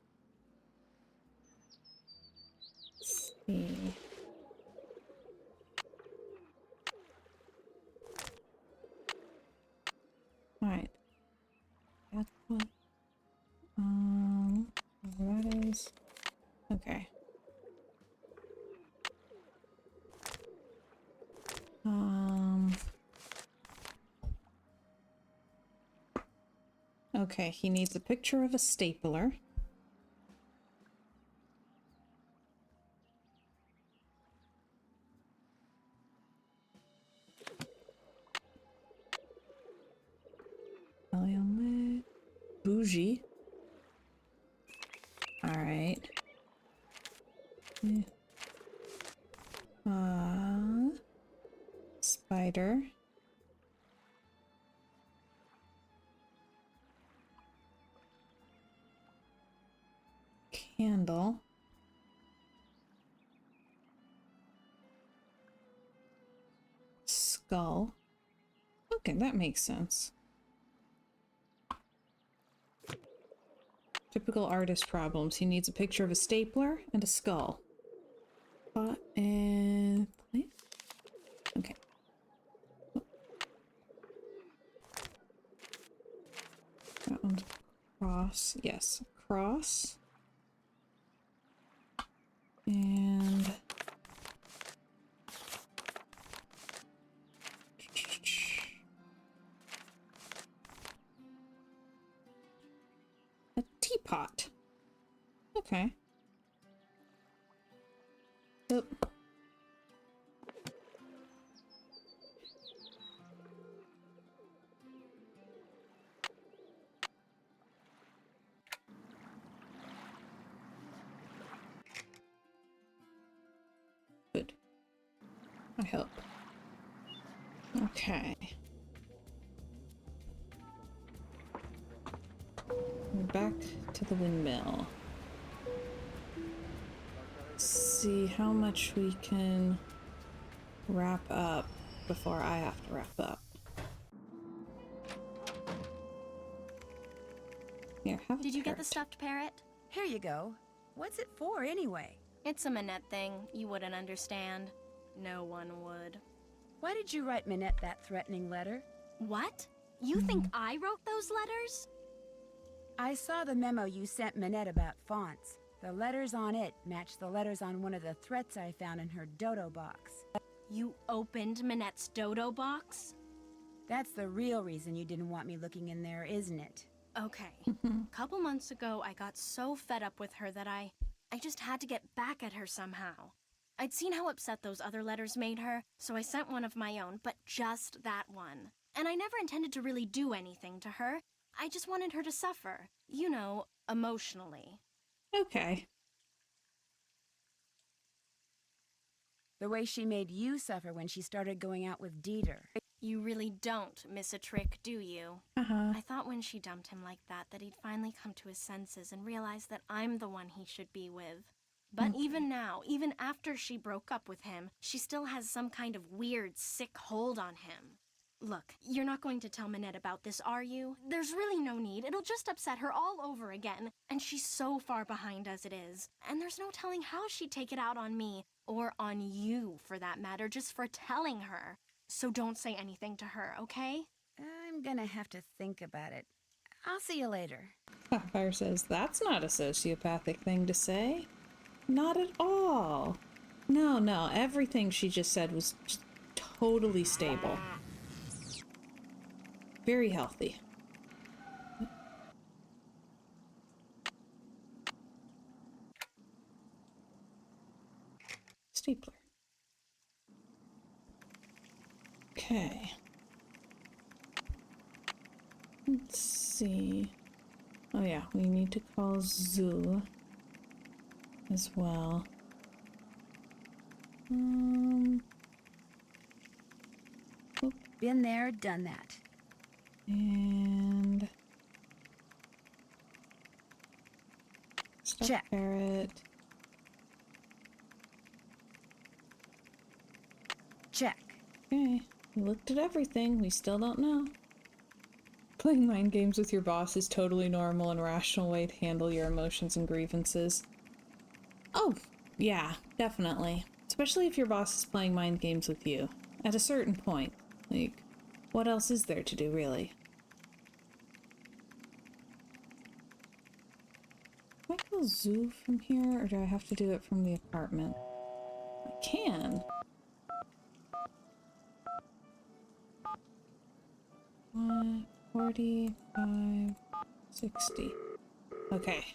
See. Alright. That's what. That is. Okay. Okay, he needs a picture of a stapler. Bougie. Alright. Spider. Candle. Skull. Okay, that makes sense. Typical artist problems. He needs a picture of a stapler and a skull. Pot and plant? Okay. That one's cross. Yes, cross. And a teapot. Okay. Oop. Good. I hope. Okay. We're back to the windmill. See how much we can wrap up before I have to wrap up. Here, have a Did you get the parrot. stuffed parrot? Here you go. What's it for, anyway? It's a Minette thing. You wouldn't understand. No one would. Why did you write Minette that threatening letter? What? You think I wrote those letters? I saw the memo you sent Minette about fonts. The letters on it match the letters on one of the threats I found in her dodo box. You opened Minette's dodo box? That's the real reason you didn't want me looking in there, isn't it? Okay. A couple months ago, I got so fed up with her that I just had to get back at her somehow. I'd seen how upset those other letters made her, so I sent one of my own, but just that one. And I never intended to really do anything to her. I just wanted her to suffer. You know, emotionally. Okay. The way she made you suffer when she started going out with Dieter. You really don't miss a trick, do you? I thought when she dumped him like that he'd finally come to his senses and realize that I'm the one he should be with. But even now, even after she broke up with him, she still has some kind of weird, sick hold on him. Look, you're not going to tell Minette about this, are you? There's really no need. It'll just upset her all over again. And she's so far behind as it is. And there's no telling how she'd take it out on me, or on you, for that matter, just for telling her. So don't say anything to her, okay? I'm gonna have to think about it. I'll see you later. Sapphire says, that's not a sociopathic thing to say. Not at all. No, everything she just said was just totally stable. Very healthy. Stapler. Okay. Let's see. Oh yeah, we need to call Zoo as well. Been there, done that. And Check. Parrot. Check. Okay, we looked at everything. We still don't know. Playing mind games with your boss is totally normal and rational way to handle your emotions and grievances. Oh, yeah, definitely. Especially if your boss is playing mind games with you. At a certain point. Like, what else is there to do, really? spell zoo from here, or do I have to do it from the apartment? I can. 45, 60. Okay.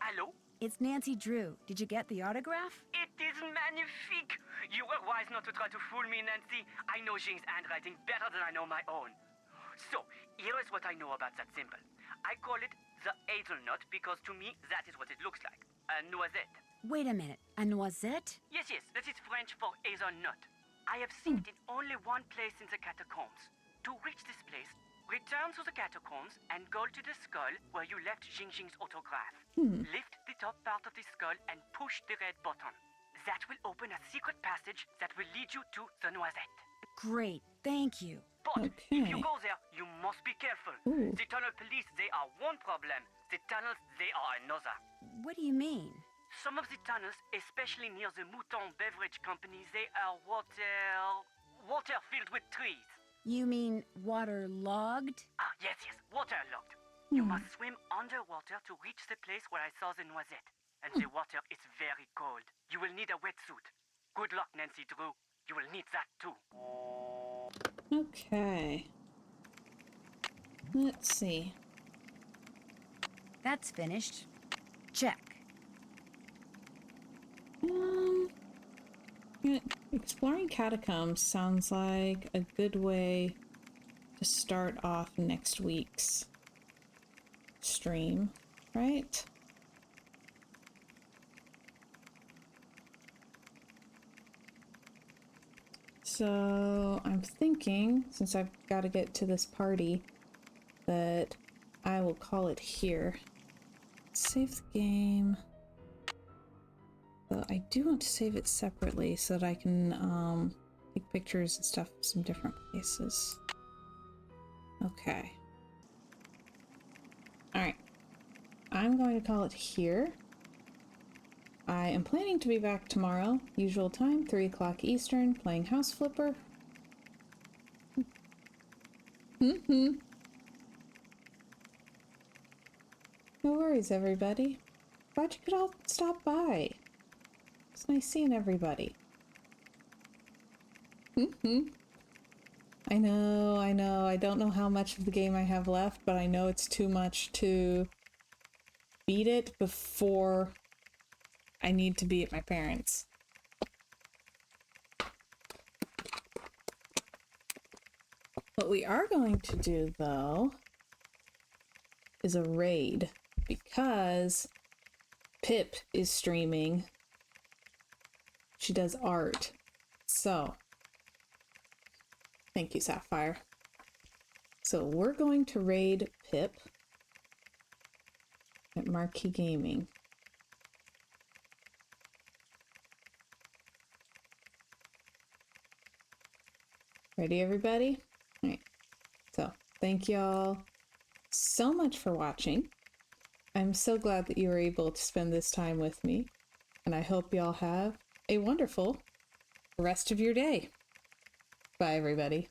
Hello? It's Nancy Drew. Did you get the autograph? It is magnifique! You were wise not to try to fool me, Nancy. I know Jing's handwriting better than I know my own. So, here is what I know about that symbol. I call it the hazelnut because to me, that is what it looks like. A noisette. Wait a minute. A noisette? Yes, that is French for hazelnut. I have seen it in only one place in the catacombs. To reach this place, return to the catacombs and go to the skull where you left Jing's autograph. Lift the top part of the skull and push the red button. That will open a secret passage that will lead you to the noisette. Great. Thank you. But if you go there, you must be careful. The tunnel police, they are one problem. The tunnels, they are another. What do you mean? Some of the tunnels, especially near the Mouton Beverage Company, they are water filled with trees. You mean waterlogged? Ah, yes, waterlogged. You must swim underwater to reach the place where I saw the noisette. And the water is very cold. You will need a wetsuit. Good luck, Nancy Drew. You will need that too. Okay. Let's see. That's finished. Check. Yeah, exploring catacombs sounds like a good way to start off next week's stream, right? So I'm thinking, since I've got to get to this party, that I will call it here. Save the game. So I do want to save it separately so that I can take pictures and stuff of some different places. Okay. Alright. I'm going to call it here. I am planning to be back tomorrow, usual time, 3 o'clock Eastern, playing House Flipper. No worries, everybody. Glad you could all stop by. It's nice seeing everybody. I know. I don't know how much of the game I have left, but I know it's too much to beat it before I need to be at my parents'. What we are going to do, though, is a raid, because Pip is streaming. She does art. So, thank you, Sapphire. So we're going to raid Pip at Marquee Gaming. Ready, everybody? All right. So, thank y'all so much for watching. I'm so glad that you were able to spend this time with me, and I hope y'all have a wonderful rest of your day. Bye, everybody.